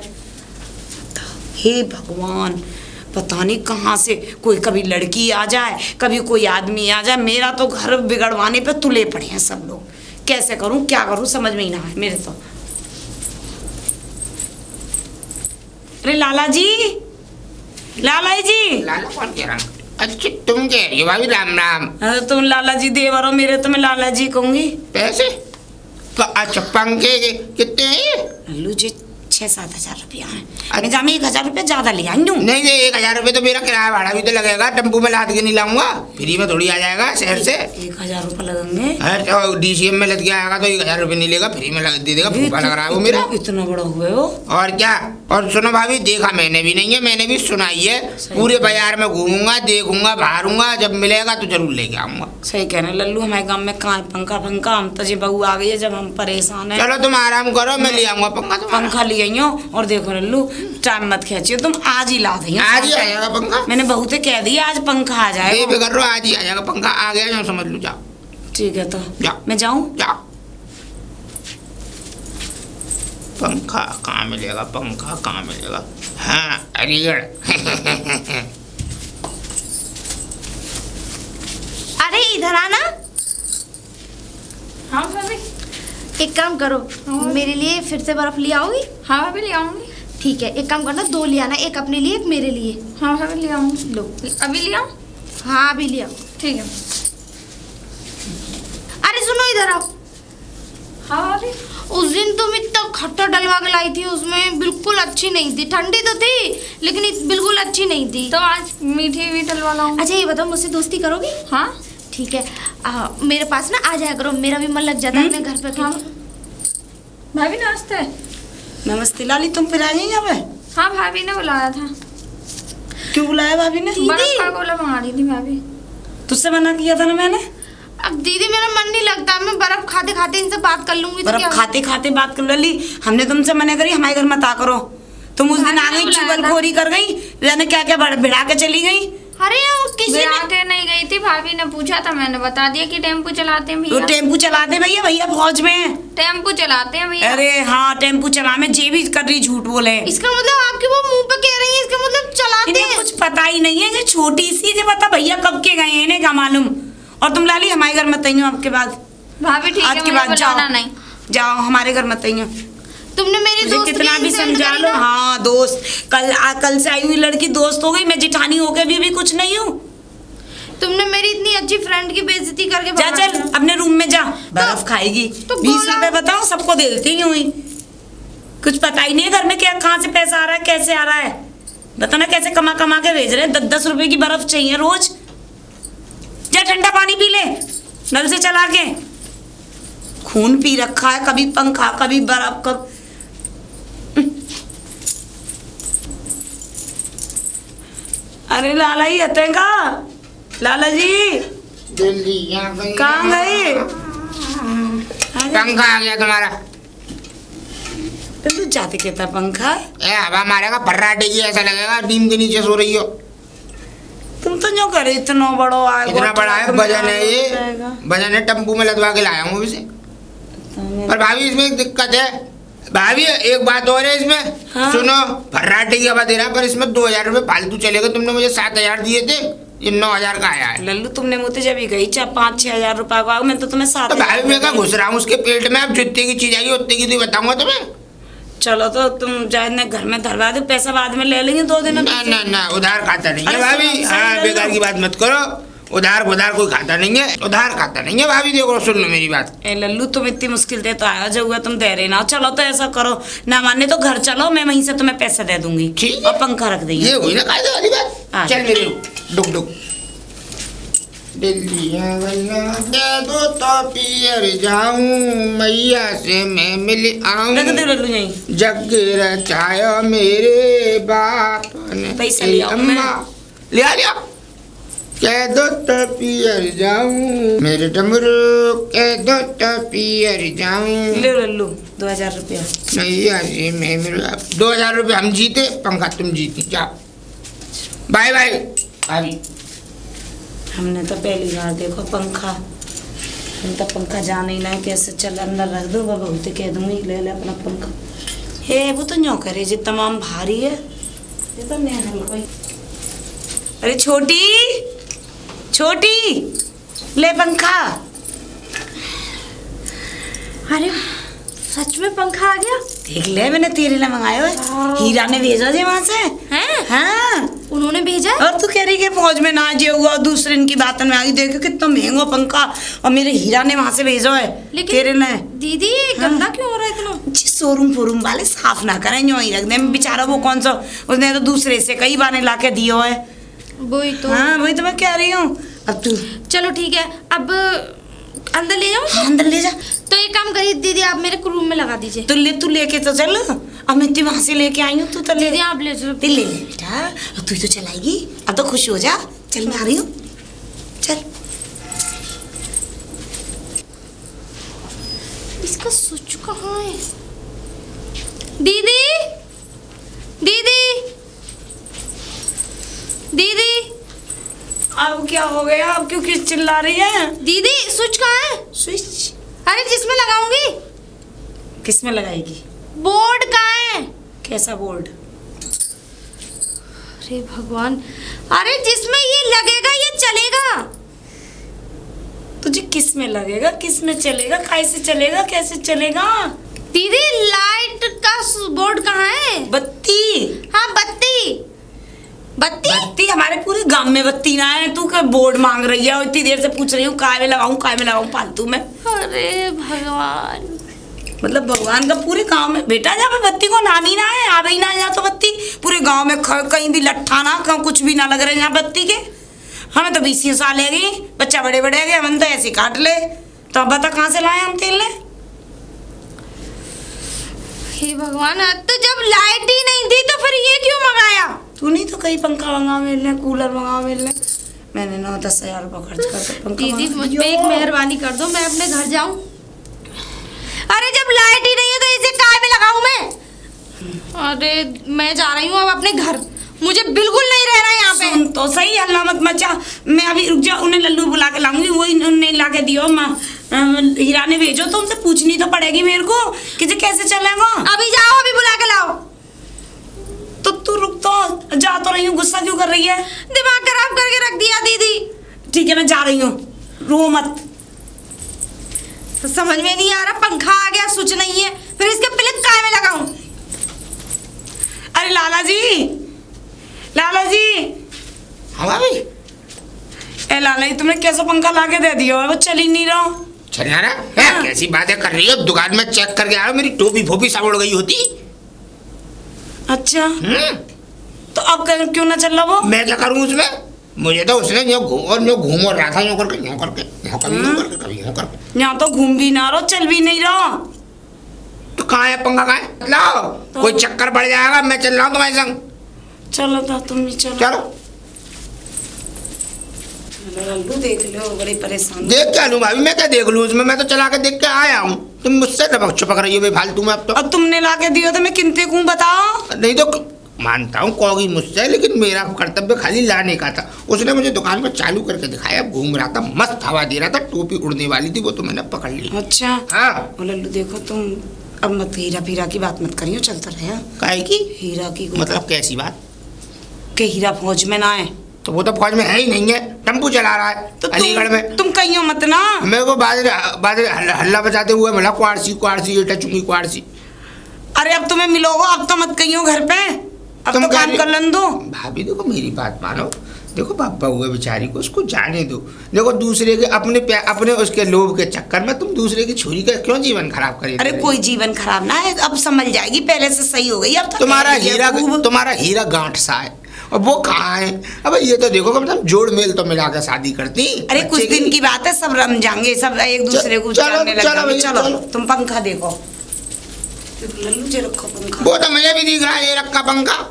हे भगवान, पता नहीं कहाँ से कोई कभी लड़की आ जाए, कभी कोई आदमी आ जाए। मेरा तो घर बिगड़वाने पे तुले पड़े हैं सब लोग। कैसे करूं, क्या करूं, समझ में ही ना आए मेरे तो। अरे लाला जी, लाला जी। लाला कौन कह रहा? अच्छा तुम कह रही हो भाभी? राम राम। अरे तुम लाला जी देवर हो मेरे, तो मैं लाला जी कहूंगी। पैसे तो अच्छा पंखे के कितने हैं ये? लल्लू जी 6-7 हजार रुपया है। अरे जा मैं 1,000 रुपया ज्यादा ले आई हूँ। नहीं 1,000 रुपये तो मेरा किराया भाड़ा भी तो लगेगा, टेम्पू में लाद के नहीं लाऊंगा, फ्री में थोड़ी आ जाएगा शहर से। 1,000 रुपया लगेंगे। अरे तो DCM में लद के आएगा तो 1,000 रुपये नहीं लेगा, फ्री में दे देगा। फूफा लग रहा है वो मेरा। इतना बड़ा हुए हो। और क्या। और सुनो भाभी, देखा मैंने भी नहीं है, मैंने भी सुनाई है। पूरे बाजार में घूमूंगा, देखूंगा, बाहरूंगा, जब मिलेगा तो जरूर लेके आऊंगा। सही कह रहे हैं लल्लू, हमारे गांव में कहाँ है पंखा पंखा? हम तो जी बहू आ गई है जब हम परेशान है। चलो तुम आराम करो, मैं ले आऊंगा पंखा। पंखा ले आई हूँ। और देखो लल्लू, टाइम मत खींचियो, तुम आज ही ला दी। आज ही आ जाएगा पंखा। मैंने बहू से कह दिया आज पंखा आ जाएगा। बेफिक्र रहो, आज ही आ जाएगा पंखा। आ गया जो समझ लो, जाओ। ठीक है तो जाओ। मैं जाऊँ? जाओ। पंखा कहाँ मिलेगा, पंखा कहाँ मिलेगा? हाँ अलीगढ़। अरे इधर आना। हाँ भाभी। एक काम करो, मेरे लिए फिर से बर्फ ले आओगी? हाँ भाभी ले आऊंगी। ठीक है, एक काम करना, 2 ले आना, एक अपने लिए एक मेरे लिए। हाँ भाभी ले आऊंगी। लो। अभी ले आऊँ? हाँ अभी ले आओ। ठीक है। अरे सुनो इधर आओ। हाँ भाभी। उस दिन तुम इतना खट्टा डलवा के लाई थी, उसमें बिल्कुल अच्छी नहीं थी। ठंडी तो थी लेकिन बिल्कुल अच्छी नहीं थी। तो आज मीठी भी डलवा लाऊं। अच्छा ये बताओ, मुझसे दोस्ती करोगी? हाँ ठीक है। मेरे पास ना आ जाया करो, मेरा भी मन लग जाता है अपने घर पे। हाँ भाभी नमस्ते। नमस्ते लाली, तुम फिर आ गई यहाँ पे? हाँ भाभी ने बुलाया था। क्यों बुलाया भाभी ने? बर्फ का गोला मंगा रही थी भाभी। तुझसे मना किया था ना मैंने। अब दीदी मेरा मन नहीं लगता, मैं बर्फ खाते खाते इनसे बात कर लूंगी तो क्या? बर्फ खाते खाते बात कर ली। हमने तुमसे मना करी हमारे घर मत आ करो। तुम उस दिन आ गई, चुगलखोरी कर गई, जाने क्या क्या भिड़ा के चली गई। अरे वो किसी ने आके नहीं गई थी, भाभी ने पूछा था, मैंने बता दिया कि टेम्पू चलाते हैं तो भैया। टेम्पू चलाते भैया, भैया फौज में हैं। टेम्पू चलाते हैं भैया। अरे हाँ टेम्पू चला में जे भी कर रही, झूठ बोले। इसका मतलब आपके वो मुंह पे कह रही है, इसका मतलब चलाते इन्हें हैं। कुछ पता ही नहीं है, जो छोटी सी जो पता भैया कब के गए हैं, इन्हें क्या मालूम। और तुम लाली हमारे घर मत आइयो आपके बाद। भाभी ठीक आज है, के मुझे बाद जाओ, बुलाना नहीं। जाओ हमारे घर मत आइयो। तुमने मेरी मुझे दोस्त कितना की भी insult समझा करी लो। ना। हाँ दोस्त, कल से आई हुई लड़की दोस्त हो गई, मैं जिठानी होके भी कुछ नहीं हूँ। तुमने मेरी इतनी अच्छी फ्रेंड की बेइज्जती करके जा भगा चल दिया। अपने रूम में जा, बर्फ खाएगी। तो 20 बोला- रुपए बताओ, सबको दे देती हूँ ही। कुछ पता ही नहीं है घर में क्या, कहाँ से पैसा आ रहा है, कैसे आ रहा है। बताना कैसे कमा कमा के भेज रहे हैं। 10-10 रुपए की बर्फ चाहिए रोज। जा ठंडा पानी पी ले नल से चला के। खून पी रखा है, कभी पंखा कभी बर्फ कब। अरे लाला ही आते का, लाला जी जल्दी यहाँ कहीं। कहाँ गए? पंखा आ गया तुम्हारा। तू जाते कहता पंखा। ए हवा मारेगा, फर्राटे की ऐसा लगेगा नीम के नीचे सो रही हो। तुम तो जो करे इतना बड़ा आएगा। इतना बड़ा है, वजन है ये, जाएगा। वजन है, टेम्पू में लदवा के लाया हूँ इसे। पर भाभी इसमें एक दिक्कत है भाभी, एक बात और है इसमें। हाँ? सुनो, फर्राटे की हवा दे रहा है, पर इसमें 2,000 रुपये फालतू चलेगा। तुमने मुझे 7,000 दिए थे, ये 9,000 का आया है। लल्लू तुमने मुझे जब ही गई 5-6 हजार रुपए का, मैं तो तुम्हें 7 तो भाभी मैं क्या घुस रहा हूँ उसके पेट में। अब जितने की चीज आई उतने की तो बताऊंगा तुम्हें। चलो तो तुम जाए घर में धरवा दो, पैसा बाद में ले लेंगे 2 दिन में। ना ना ना, उधार खाता नहीं है अरे भाभी। सही हाँ, ले बेकार लो। की बात मत करो। उधार कोई खाता नहीं है, उधार खाता नहीं है भाभी। देखो सुन लो मेरी बात। ए लल्लू, तुम इतनी मुश्किल से तो आया जाऊंगा, तुम दे रहे ना। चलो तो ऐसा करो, ना माने तो घर चलो, मैं वहीं से तुम्हें पैसा दे दूंगी। ठीक है। और पंखा रख देंगे। ये हुई ना कायदे वाली बात। हाँ। चल मेरे डुक डुक। दिल्लियां वाला दे दो तो पियर जाऊं, मैया से मैं मिल आऊं। रख दे लल्लू यहीं। जग रचाया मेरे बाप ने। पैसा ले आओ, अम्मा लिया कह दो तो पियर जाऊं, मेरे डमरू कह दो तो पियर जाऊं। ले लल्लू 2000 रुपया। मैया से मैं मिल। 2000 रुपये हम जीते, पंखा तुम जीती। जाओ बाय बाय भाभी। हमने तो पहली बार देखो पंखा, हम तो पंखा जान ही ना है कैसे। चल अंदर रख दो, बाबा होते कह दूंगी ले ले अपना पंखा। हे वो तो न्यों करे जी, तमाम भारी है ये तो। नहीं हल्का ही। अरे छोटी छोटी, ले पंखा। अरे सच में पंखा आ गया। देख ले, मैंने तेरे लिए मंगाया है, हीरा ने भेजा जी वहां से। हैं? हाँ, उन्होंने भेजा है? और तू कह रही कि फौज में ना जे हुआ, दूसरे इनकी बातन में आ गई। देखो कितना महंगा पंखा, और मेरे हीरा ने वहां से भेजा है तेरे ने। दीदी ये गंदा क्यों हो रहा है इतना? जी शोरूम वाले साफ ना करें, यूं ही रख दें। बेचारा वो कौन सा, उसने तो दूसरे से कई बार ला के दियो है। वही तो। हाँ वही तो मैं कह रही हूँ। अब तू चलो ठीक है, अब अंदर ले जाऊं? हाँ, अंदर ले जा। तो एक काम करिए दीदी, आप मेरे रूम में लगा दीजिए। तू लेके तो चल। अब मैं वहां से लेके आई हूँ, तू तो ले। दीदी आप ले चलो। ले ले बेटा, अब तू तो चलाएगी। अब तो खुश हो जा। चल मैं आ रही हूँ, चल। इसका स्विच कहाँ है? दीदी दीदी दीदी अब क्या हो गया? अब क्यों किस चिल्ला रही है? दीदी स्विच कहाँ है? स्विच अरे जिसमें लगाऊंगी। किस में लगाएगी? बोर्ड कहाँ है? कैसा बोर्ड? अरे भगवान, अरे जिसमें ये लगेगा ये चलेगा। तुझे किस में लगेगा, किस में चलेगा, कैसे चलेगा, कैसे चलेगा? दीदी लाइट का बोर्ड कहाँ है? बत्ती। हाँ बत्ती। बत्ती बत्ती हमारे पूरे गांव में बत्ती ना है, तू क्या बोर्ड मांग रही है? और इतनी देर से पूछ रही हूँ काय में लगाऊं फालतू में। अरे भगवान, मतलब भगवान का पूरे गांव में बेटा, जब बत्ती को नाम ही ना है, आ ही ना यहाँ तो बत्ती पूरे गांव में कहीं भी लट्ठा ना, कुछ भी ना लग रहे यहाँ बत्ती के। हमें तो 20 साल है गई, बच्चा बड़े गए, हम तो ऐसे काट ले। तो अब बता कहाँ से लाए हम तेल ले? हे भगवान, तो जब लाइट ही नहीं थी तो फिर ये क्यों मंगाया? तू नहीं तो कहीं पंखा मंगा मिल ले, कूलर मंगा मिल ले। मैंने 9-10 हज़ार रुपये खर्च कर पंखा दीदी मंगा। मुझ पे एक मेहरबानी कर दो, मैं अपने घर जाऊं। अरे जब लाइट ही नहीं है तो इसे काय में लगाऊं मैं? अरे मैं जा रही हूँ अब अपने घर, मुझे बिल्कुल नहीं रहना है यहाँ पे। सुन तो सही, हल्ला मत मचा। मैं अभी रुक जा, उन्हें लल्लू बुला के लाऊंगी, वही उन्हें ला के दियो। हीरा ने भेजो तो उनसे पूछनी तो पड़ेगी मेरे को कि जे कैसे चलेगा। अभी जाओ, अभी बुला के लाओ। तो तू रुक तो, जा तो रही हूँ, गुस्सा क्यों कर रही है? दिमाग खराब करके रख दिया दीदी। ठीक है मैं जा रही हूँ, रो मत। समझ में नहीं आ रहा, पंखा आ गया स्विच नहीं है, फिर इसके प्लग काय में लगाऊं? अरे लाला जी। हाँ भाभी। ए लाला जी, तुमने कैसा पंखा ला के दे दिया? वो चल ही नहीं रहा। चल यार, कैसी बातें कर रही हो? दुकान में चेक करके आया, मेरी टोपी फोपी सब उड़ गई होती। अच्छा तो अब क्यों ना चल रहा वो? मैं क्या करूँ उसमें? मुझे तो उसने जो घूम और रहा था, यूं करके यहाँ तो घूम भी ना रहा, चल भी नहीं रहा। तो कहाँ है पंखा? कहाँ है? लाओ, कोई चक्कर पड़ जाएगा, मैं चल रहा हूँ तुम्हारे संग। चलो तो तुम भी चलो। चलो लल्लू देख लो, बड़ी परेशान। देख क्या लूँ भाभी, मैं क्या देख लूँ उसमें? मैं तो चला के देख के आया हूँ। तुम मुझसे चिपक रही हो बेफालतू में अब तो। अब तुमने ला के दियो तो मैं किनते कहूँ बताओ? नहीं तो मानता हूँ कहोगी मुझसे, लेकिन मेरा कर्तव्य खाली लाने का था। उसने मुझे दुकान पर चालू करके दिखाया, घूम रहा था, मस्त हवा दे रहा था, टोपी उड़ने वाली थी, वो तो मैंने पकड़ ली। अच्छा हाँ लल्लू देखो तुम अब मत हीरा की बात मत करियो, चलता रहे। काहे की? हीरा की मतलब कैसी बात? के हीरा फौज में ना है। तो वो तो फौज में है ही नहीं है, टम्पू चला रहा है तो अलीगढ़ में। तुम कहियो मत ना। मेरे को बाद हल्ला बजाते हुए मिला, क्वारसी ये टचूंगी क्वारसी। अरे अब तुम्हें मिलोगे, अब तो मत कहियो घर पे, अब तुम तो कह काम रही- कर लन दो। भाभी देखो मेरी बात मानो, देखो पापा हुए बेचारी को, उसको जाने दो। देखो दूसरे के अपने उसके लोभ के चक्कर में तुम दूसरे की छुरी का क्यों जीवन खराब करें? अरे कोई जीवन खराब ना है, अब समझ जाएगी, पहले से सही हो गई अब तो। तुम्हारा हीरा गांठ सा है और वो कहाँ है? अब ये तो देखो कम से कम जोड़ मेल तो मिला के शादी करती। अरे कुछ बच्चे दिन की बात है, सब रम जाएंगे, सब एक दूसरे को चलो, जानने लग चलो जाएंगे। भैया, चलो चलो। तुम पंखा देखो, लल्लू जी रखो पंखा। वो तो मुझे भी दिख रहा है ये रखा पंखा।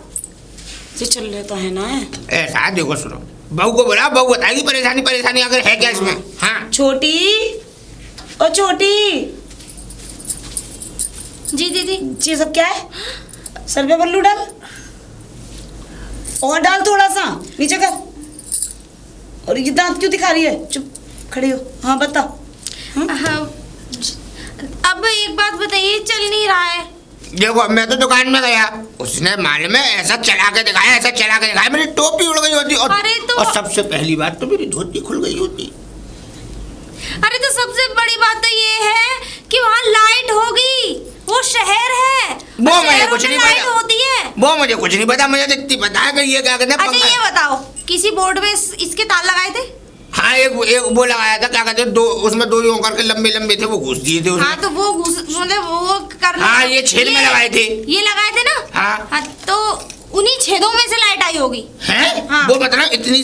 जी चल रहे तो है ना है। ऐसा है, देखो सुनो, बहू को बोला, बहू बताएगी परेशानी अगर है क्या इसमें। हाँ छोटी, ओ छोटी, जी दीदी। ये सब क्या है? सर पे बल्लू डाल, और डाल थोड़ा सा नीचे कर। और ये दांत क्यों दिखा रही है? चुप खड़ी हो। हाँ बता। हाँ, अब एक बात बताइए, चल नहीं रहा है। देखो मैं तो दुकान में गया, उसने माल में ऐसा चला के दिखाया, मेरी टोपी उड़ गई होती अरे तो- और सबसे पहली बात तो मेरी धोती खुल गई होती। अरे तो सबसे बड़ी बात तो ये है कि वहाँ लाइट होगी, वो शहर है, वो मुझे शहरों कुछ में नहीं लाइट पता। होती है। वो मुझे कुछ नहीं पता, मुझे इतनी पता है कि ये क्या कहते हैं अच्छा पंखा। ये बताओ, किसी बोर्ड में इसके तार लगाए थे? हाँ एक वो लगाया था, क्या कहते हैं, दो उसमें दो यूं करके लंबे थे, वो घुस दिए थे उसमें। हाँ तो वो मतलब वो करना। हाँ, ये छेद में लगाए थे। ये लगाए थे ना? हाँ। तो उन्हीं छेदों में से लाइट आई होगी। हैं? हाँ। वो मतलब इतनी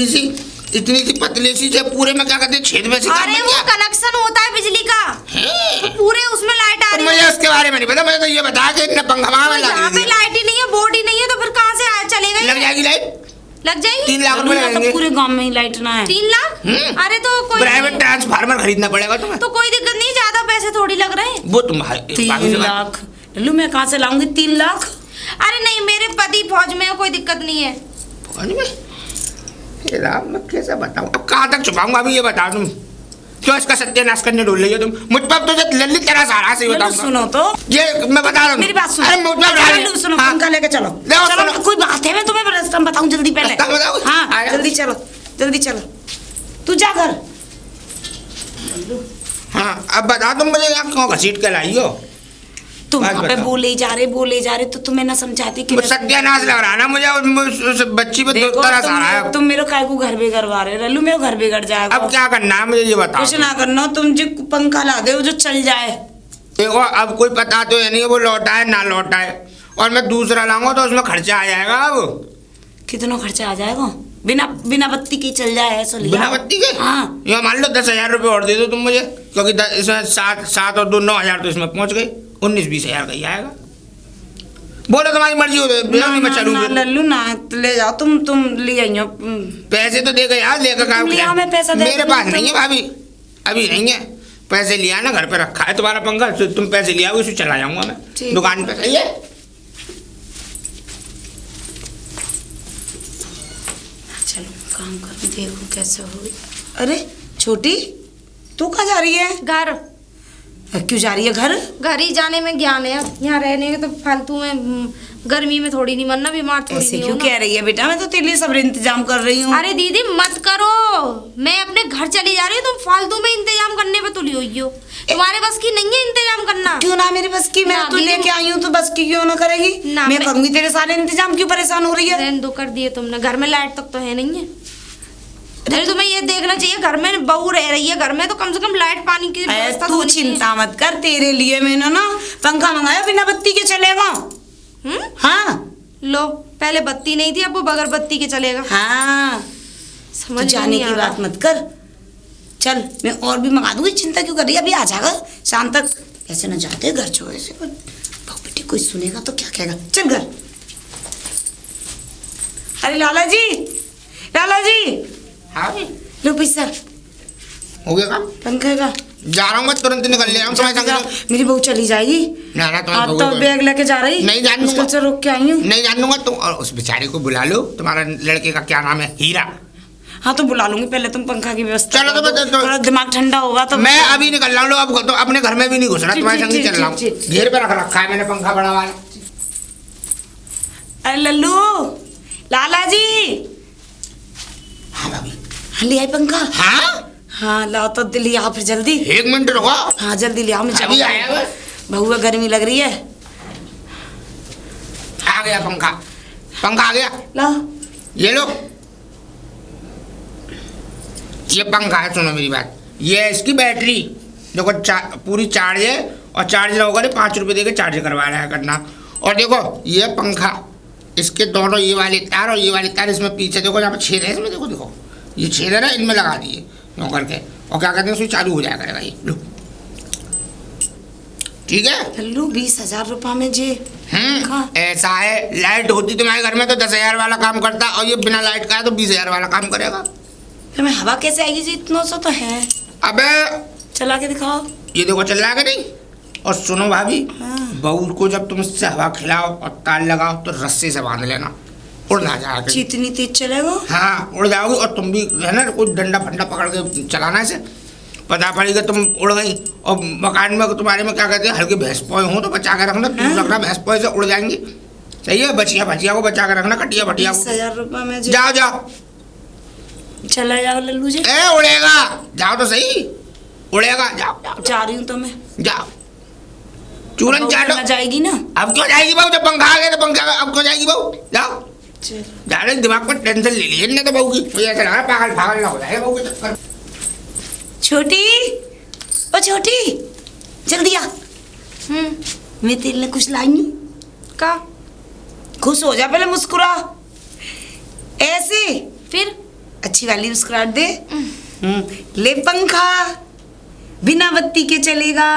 सी पतली सी से पूरे में क्या कहते हैं छेद में से तार अरे बन वो गया। कनेक्शन होता है बिजली का, हैं? तो पूरे उसमें लाइट आ तो रही मुझे है। उसके बारे में नहीं पता, मुझे तो ये बताया कि इतना पंखा वहाँ तो में यहाँ पे लग लाइट ही नहीं है, बोर्ड ही नहीं है, तो फिर कहाँ से चलेगा ये? लग जाएगी लाइट। लग जाएगी 3 लाख रुपए तो लगेंगे। पूरे गांव में ही लाइट ना है। 3 लाख? अरे तो कोई प्राइवेट नहीं, ट्रांसफार्मर खरीदना पड़ेगा तुम्हें। तो कोई दिक्कत नहीं, ज्यादा पैसे थोड़ी लग रहे हैं। वो तुम्हारे 3 लाख लल्लू मैं कहाँ से लाऊंगी 3 लाख? अरे नहीं, मेरे पति फौज में है, कोई दिक्कत नहीं है। फौज में? ये राम, मैं कैसे बताऊं, अब कहाँ तक छुपाऊंगा अभी ये बताओ तुम। क्यों इसका सत्यानाश करने डोल रही हो तुम मुझ पर? तो लल्ली तेरा सहारा से लल्लू बताऊंगा। सुनो तो, ये मैं बता रहा हूँ, मेरी बात सुनो। अरे मुझ पर लल्लू सुनो, हाँ। पंखा लेके चलो। ले आओ, चलो सुनो। कोई बात है, मैं तुम्हें रास्ता बताऊं जल्दी पहले। रास्ता बताओ? हाँ आया। जल्दी चलो, जल्दी चलो, तू जा घर। हाँ अब बताओ तुम मुझे यहाँ क्यों घसीट के लाई हो? तुम बात वहाँ पे बताओ। बोले जा रहे तो तुम्हें ना समझाती कि मुझे सत्यानाश लग रहा है ना मुझे उस बच्ची पे देखो तरस आ रहा है। तुम मेरे काय को घर बिगड़वा रहे लल्लू, मेरे घर बिगड़ जाएगा। अब क्या करना है मुझे ये बताओ। कुछ ना करना, तुम जो पंखा ला दो जो चल जाए। देखो अब कोई पता तो है नहीं वो लौटा है ना लौटा है, और मैं दूसरा लाऊंगा तो उसमें खर्चा आ जाएगा। अब कितना खर्चा आ जाएगा? बिना बत्ती के चल जाए ऐसा लिया। बिना बत्ती के? हाँ। ये मान लो 10,000 रुपये और दे दो तुम मुझे, क्योंकि इसमें 7 और 2 9,000 तो इसमें पहुंच गई, 19-20 हज़ार का ही आएगा। बोलो तुम्हारी मर्जी हो तो मैं चलूँ। लल्लू ना ले जाओ, तुम ले आई हो। पैसे तो दे गए यार, लेकर काम तुम लिया, मैं पैसा दे मेरे दूँ पास तो- नहीं है भाभी, अभी नहीं है। पैसे लिया ना, घर पे रखा है तुम्हारा पंखा, तो तुम पैसे लिया उसे चला जाऊंगा मैं ठीक। दुकान पे। सही है? चलो काम कर, देखो कैसे होगी। अरे छोटी, तू कहाँ जा रही है? घर क्यों जा रही है घर? घर ही जाने में ज्ञान है, अब यहाँ रहने के तो फालतू में गर्मी में थोड़ी नहीं मरना, बीमार थोड़ी ऐसे नहीं क्यों होना। कह रही है बेटा? मैं तो तेरे लिए सब इंतजाम कर रही हूँ। अरे दीदी मत करो, मैं अपने घर चली जा रही हूँ, तुम फालतू में इंतजाम करने पे तुली हुई हो। तुम्हारे बस की नहीं है इंतजाम करना। क्यों ना मेरी बस की, मैं ना, तू दीदी, लेके आई हूँ तो बस की क्यों ना करेगी? ना, मैं मैं- करूंगी तेरे सारे इंतजाम, क्यों परेशान हो रही है? रहने दो, कर दिए तुमने। घर में लाइट तक तो है नहीं है। अरे तुम्हें ये देखना चाहिए, घर में बहू रह रही है, घर में तो कम से कम लाइट पानी की व्यवस्था तो तू होनी चाहिए। चिंता मत कर, तेरे लिए मैंने ना पंखा मंगाया, बिना बत्ती के चलेगा। हाँ लो, पहले बत्ती नहीं थी, अब वो बगैर बत्ती के चलेगा। हाँ, समझ तू जाने नहीं की आ रहा। बात मत कर। चल मैं और भी मंगा दूंगी, चिंता क्यों कर रही है? अभी आ जाएगा शाम तक। ऐसे ना जाते घर छोड़, ऐसे बहू बेटी कोई सुनेगा तो क्या कहेगा। चल घर। अरे लाला जी, लाला जी, हाँ लो पैसा हो गया काम, पंखे का। जा रहा हूँ मैं, तुरंत निकल ले आऊँ तुम्हारे संग। मेरी बहू चली जाएगी। ना ना तुम्हारी आज बहू तो को- बैग लेके जा रही, नहीं जान मुश्किल दूंगा। से रोक के आई हूँ। नहीं जान दूंगा तुम, और उस बेचारे को बुला लो। तुम्हारा लड़के का क्या नाम है? हीरा। हाँ तो बुला लूंगी, पहले तुम पंखा की व्यवस्था चलो कर तो दो, मैं- थोड़ा दिमाग ठंडा होगा तो। मैं अभी निकल रहा हूँ, अब तो अपने घर में भी नहीं घुस रहा, ठीक, तुम्हारे ठीक, संग ही ठीक, चल रहा हूँ। ठीक, ठीक। घेर पे रख रखा है मैंने पंखा बड़ा वाला। अरे लल्लू, लाला जी, हाँ भाभी। हाँ ले आई पंखा। हाँ हाँ लाओ तो ले आओ फिर जल्दी। 1 मिनट रुको। हाँ जल्दी ले आओ, मैं अभी जाऊँ। आया बस। बहुआ गर्मी लग रही है। आ गया पंखा, पंखा आ गया, ला ये लो। ये पंखा है, सुनो मेरी बात, ये है इसकी बैटरी, देखो पूरी चार्ज है, और चार्ज होगा 5 रुपये देके चार्ज करवा रहा है करना। और देखो ये पंखा, इसके दोनों ये वाले तार और ये वाले तार इसमें पीछे देखो, यहाँ पे छेद है इसमें, देखो देखो ये छेद है ना, इनमें लगा दिए यूँ करके, और क्या कहते हैं उसमें चालू हो जाया करेगा ये, लो ठीक है। लल्लू 20,000 रुपये में जी। ऐसा है, लाइट होती तुम्हारे घर में तो 10,000 वाला काम करता, और ये बिना लाइट का है तो 20,000 वाला काम करेगा। फिर में हवा कैसे आएगी जी, इतना सा तो है। अबे चला के दिखाओ। ये देखो चल रहा है कि नहीं। और सुनो भाभी, बहू को जब तुम इससे हवा खिलाओ और तार लगाओ तो रस्सी से बांध लेना, उड़ ना जाए। जितनी तेज चलेगा हाँ उड़ जाओगी, और तुम भी है ना कोई डंडा फंडा पकड़ के चलाना इसे, पता पड़ेगा तुम उड़ गई। और मकान में तुम्हारे में क्या कहते हैं, हल्के भैंस पोए हो तो बचा के रखना, दूर रखना, भैंस पोए से उड़ जाएंगी। सही है, बचिया भजिया को बचा के रखना, कटिया बटिया को। 20,000 रुपये में जी। जाओ जाओ, चला जाओ लल्लू जी। ए उड़ेगा, जाओ तो सही, उड़ेगा, जाओ जाओ जा रही हूँ तो मैं। जाओ, चूरन चाटो। जाएगी ना। अब क्यों जाएगी बहू, जब पंखा आ गया तो पंखा, अब क्यों जाएगी बहू, जाओ। चल ज्यादा दिमाग पर टेंशन ले ली ना तो बहू की, मुझे ऐसा लगा पागल पागल ना हो जाए बहू के चक्कर। छोटी, ओ छोटी जल्दी आ। मैं तेरे लिए कुछ लाई हूँ। का खुश हो जा, पहले मुस्कुरा ऐसे, फिर अच्छी वाली मुस्कुराहट दे। ले पंखा, बिना बत्ती के चलेगा,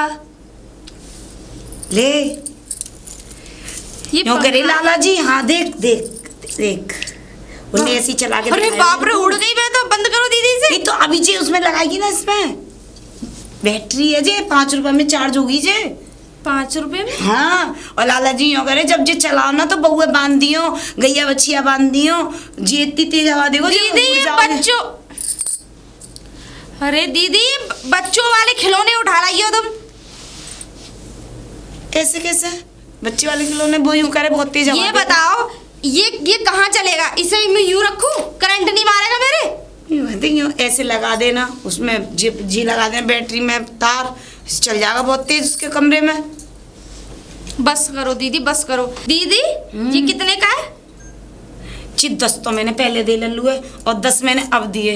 ले। ये यूं करे पंखा- लाला जी। हाँ देख देख देख, उन्हें ऐसी चला के अरे दिखाया। बाप रे, उड़ गई मैं तो, बंद करो दीदी से। नहीं तो अभी जी उसमें लगाएगी ना, इसमें बैटरी है जे, 5 रुपए में चार्ज होगी जे। 5 रुपए में। हाँ, और लाला जी यूं करे जब जे चलाओ ना तो बहुए बांध दियो, गैया बछिया बांध दियो जी, इतनी तेज हवा देखो जी, दीदी उड़ ये जाओगे। बच्चों, अरे दीदी बच्चों वाले खिलौने उठा लाई हो तुम। ऐसे कैसे बच्चे वाले खिलौने, वो यूं करे बहुत तेज हवा ये देखो। बताओ ये कहाँ चलेगा, इसे मैं यूं रखूं, करंट नहीं मारेगा मेरे। यूं है, यूं ऐसे लगा देना, उसमें जी लगा देना, बैटरी में तार चल जाएगा बहुत तेज उसके कमरे में। बस करो दीदी, बस करो दीदी। ये कितने का है? जी 10 तो मैंने पहले दे लल्लू है, और 10 मैंने अब दिए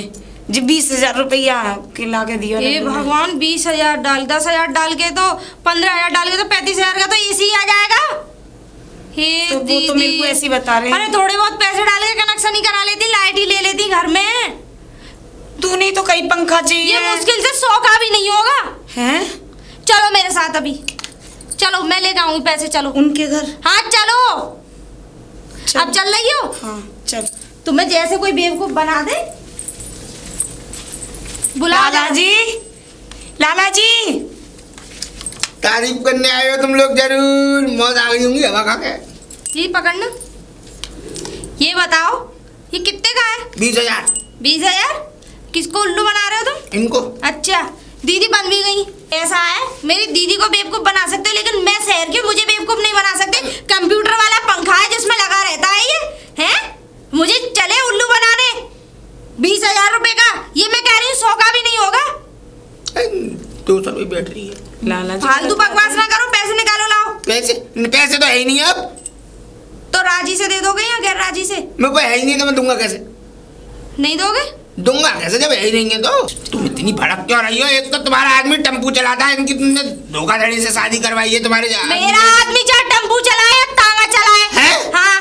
जी। 20,000 रुपया ला के दिया ये लल्लू ने। भगवान, 20,000 डाल, 10,000 डाल के तो 15,000 डाल के तो 35,000 का तो एसी आ जाएगा। हे तो वो दीदी, तो मेरे को ऐसे ही बता रहे हैं। अरे थोड़े बहुत पैसे डाल के कनेक्शन ही करा लेती, लाइट ही ले लेती घर में। तू नहीं तो कहीं पंखा चाहिए। ये मुश्किल से 100 का भी नहीं होगा। हैं? चलो मेरे साथ अभी, चलो मैं ले जाऊंगी पैसे, चलो उनके घर। हाँ चलो। चल। अब चल रही हो? हाँ चल। तुम्हें जैसे कोई बेवकूफ बना दे, बुला लाला जी, लाला जी। तारीफ करने आए हो तुम लोग, जरूर मौज आ गई होंगी हवा खा के। जी पकड़ना। ये बताओ ये कितने का है? 20,000। 20,000? किसको उल्लू बना रहे हो तुम? इनको। अच्छा दीदी बन भी गई। ऐसा है, मेरी दीदी को बेवकूफ बना सकते हो, लेकिन मैं शहर की, मुझे बेवकूफ नहीं बना सकते। कंप्यूटर वाला पंखा है जिसमें लगा रहता है ये, हैं? मुझे चले उल्लू बनाने। 20,000 रुपए का, ये मैं कह रही हूँ 100 का भी नहीं होगा। 200 रुपये बैटरी है। लाला जी फालतू बकवास ना करो, पैसे निकालो, लाओ। पैसे पैसे तो है ही नहीं अब। तो राजी से दे दोगे या गैर राजी से? मेरे को है ही नहीं तो मैं दूंगा कैसे? नहीं दोगे? दूंगा कैसे जब है ही नहीं है तो? तुम इतनी भड़क क्यों रही हो? एक तो तुम्हारा आदमी टेम्पू चलाता है, इनकी तुमने धोखाधड़ी से शादी करवाई है तुम्हारे। मेरा आदमी चाहे टेम्पू चलाए या तांगा चलाए, हैं? हाँ,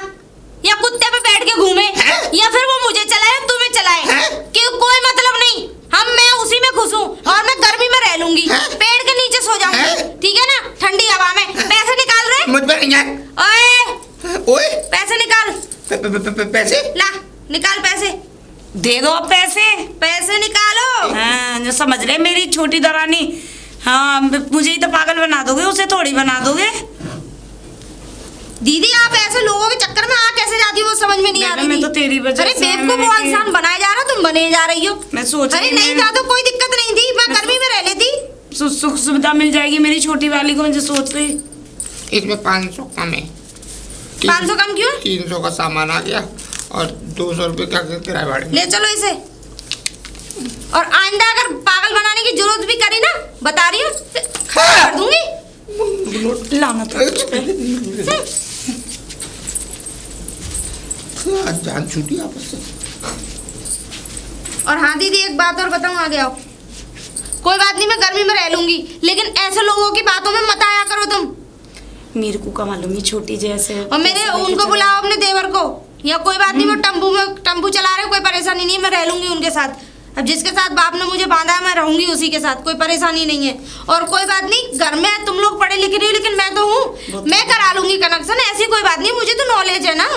या कुत्ते पे बैठ के घूमे, हैं? या फिर वो मुझे चलाए तुम्हें चलाए, हैं? कि कोई मतलब नहीं। मैं उसी में खुश हूँ, और मैं गर्मी में रह लूंगी, हैं? पेड़ के नीचे सो जाऊंगी, हैं? ठीक है ना, ठंडी हवा में। पैसे निकाल रहे? मुझ पर नहीं है। ओए ओए पैसे निकाल, पैसे ला निकाल पैसे, दे दो अब पैसे। पैसे निकालो। हाँ, जो समझ रहे मेरी छोटी दरानी। हाँ, मुझे ही तो पागल बना दोगे, उसे थोड़ी बना दोगे। दीदी आप ऐसे लोगों के चक्कर में आ कैसे जाती हो, वो समझ में नहीं आ रही। मैं तो तेरी वजह अरे से बेवकूफ वो मैंने इंसान बनाया जा रहा, तुम बने जा रही हो। मैं सोच अरे रही नहीं मैं- था तो कोई दिक्कत नहीं थी, मैं गर्मी में रह लेती। सुख सुविधा मिल जाएगी मेरी छोटी वाली को, मुझे सोच रही। इसमें 500 कम है। 500 कम क्यों? 300 का सामान आ गया और 200 रुपये का किराया भाड़े। ले चलो इसे, और आइंदा अगर पागल बनाने की जरूरत भी करी ना, बता रही हूँ खत्म कर दूंगी। लाना तो आज जान छूटी आपस से। और हाँ दीदी, एक बात और बताऊं, आगे आओ। कोई बात नहीं, मैं गर्मी में रह लूंगी, लेकिन ऐसे लोगों की बातों में मत आया करो तुम। मेरे को का मालूम ही छोटी जैसे। और मेरे उनको बुलाओ अपने देवर को, या कोई बात नहीं, वो टम्बू चला रहे हो, कोई परेशानी नहीं है, मैं रह लूंगी उनके साथ। अब जिसके साथ बाप ने मुझे बांधा है मैं रहूंगी उसी के साथ, कोई परेशानी नहीं है। और कोई बात नहीं, घर में तुम लोग पढ़े लिखे नहीं हो, लेकिन मैं तो हूँ, मैं करा लूंगी कनेक्शन, ऐसी कोई बात नहीं, मुझे तो नॉलेज है ना।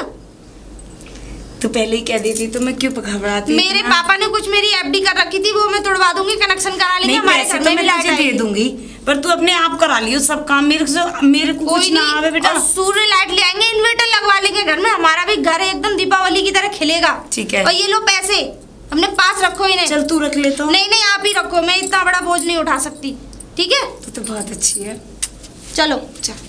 तो पहले ही कह देती तो मैं क्यों घबराती? मेरे पापा ने कुछ मेरी एफडी कर रखी थी, वो मैं तोड़वा दूंगी, कनेक्शन करा लेंगे, हमारे घर में भी लाइट दे दूंगी, पर तू अपने आप करा लियो सब काम। मेरे को कुछ ना आवे बेटा। और सूर्य लाइट ले आएंगे, इन्वर्टर लगवा लेंगे घर में, हमारा भी घर एकदम दीपावली की तरह खिलेगा। ठीक है। और ये लो पैसे अपने पास रखो इन्हें। चल तू रख ले तो। नहीं नहीं, आप ही रखो, मैं इतना बड़ा बोझ नहीं उठा सकती। ठीक है, तू तो बहुत अच्छी है। चलो। चल।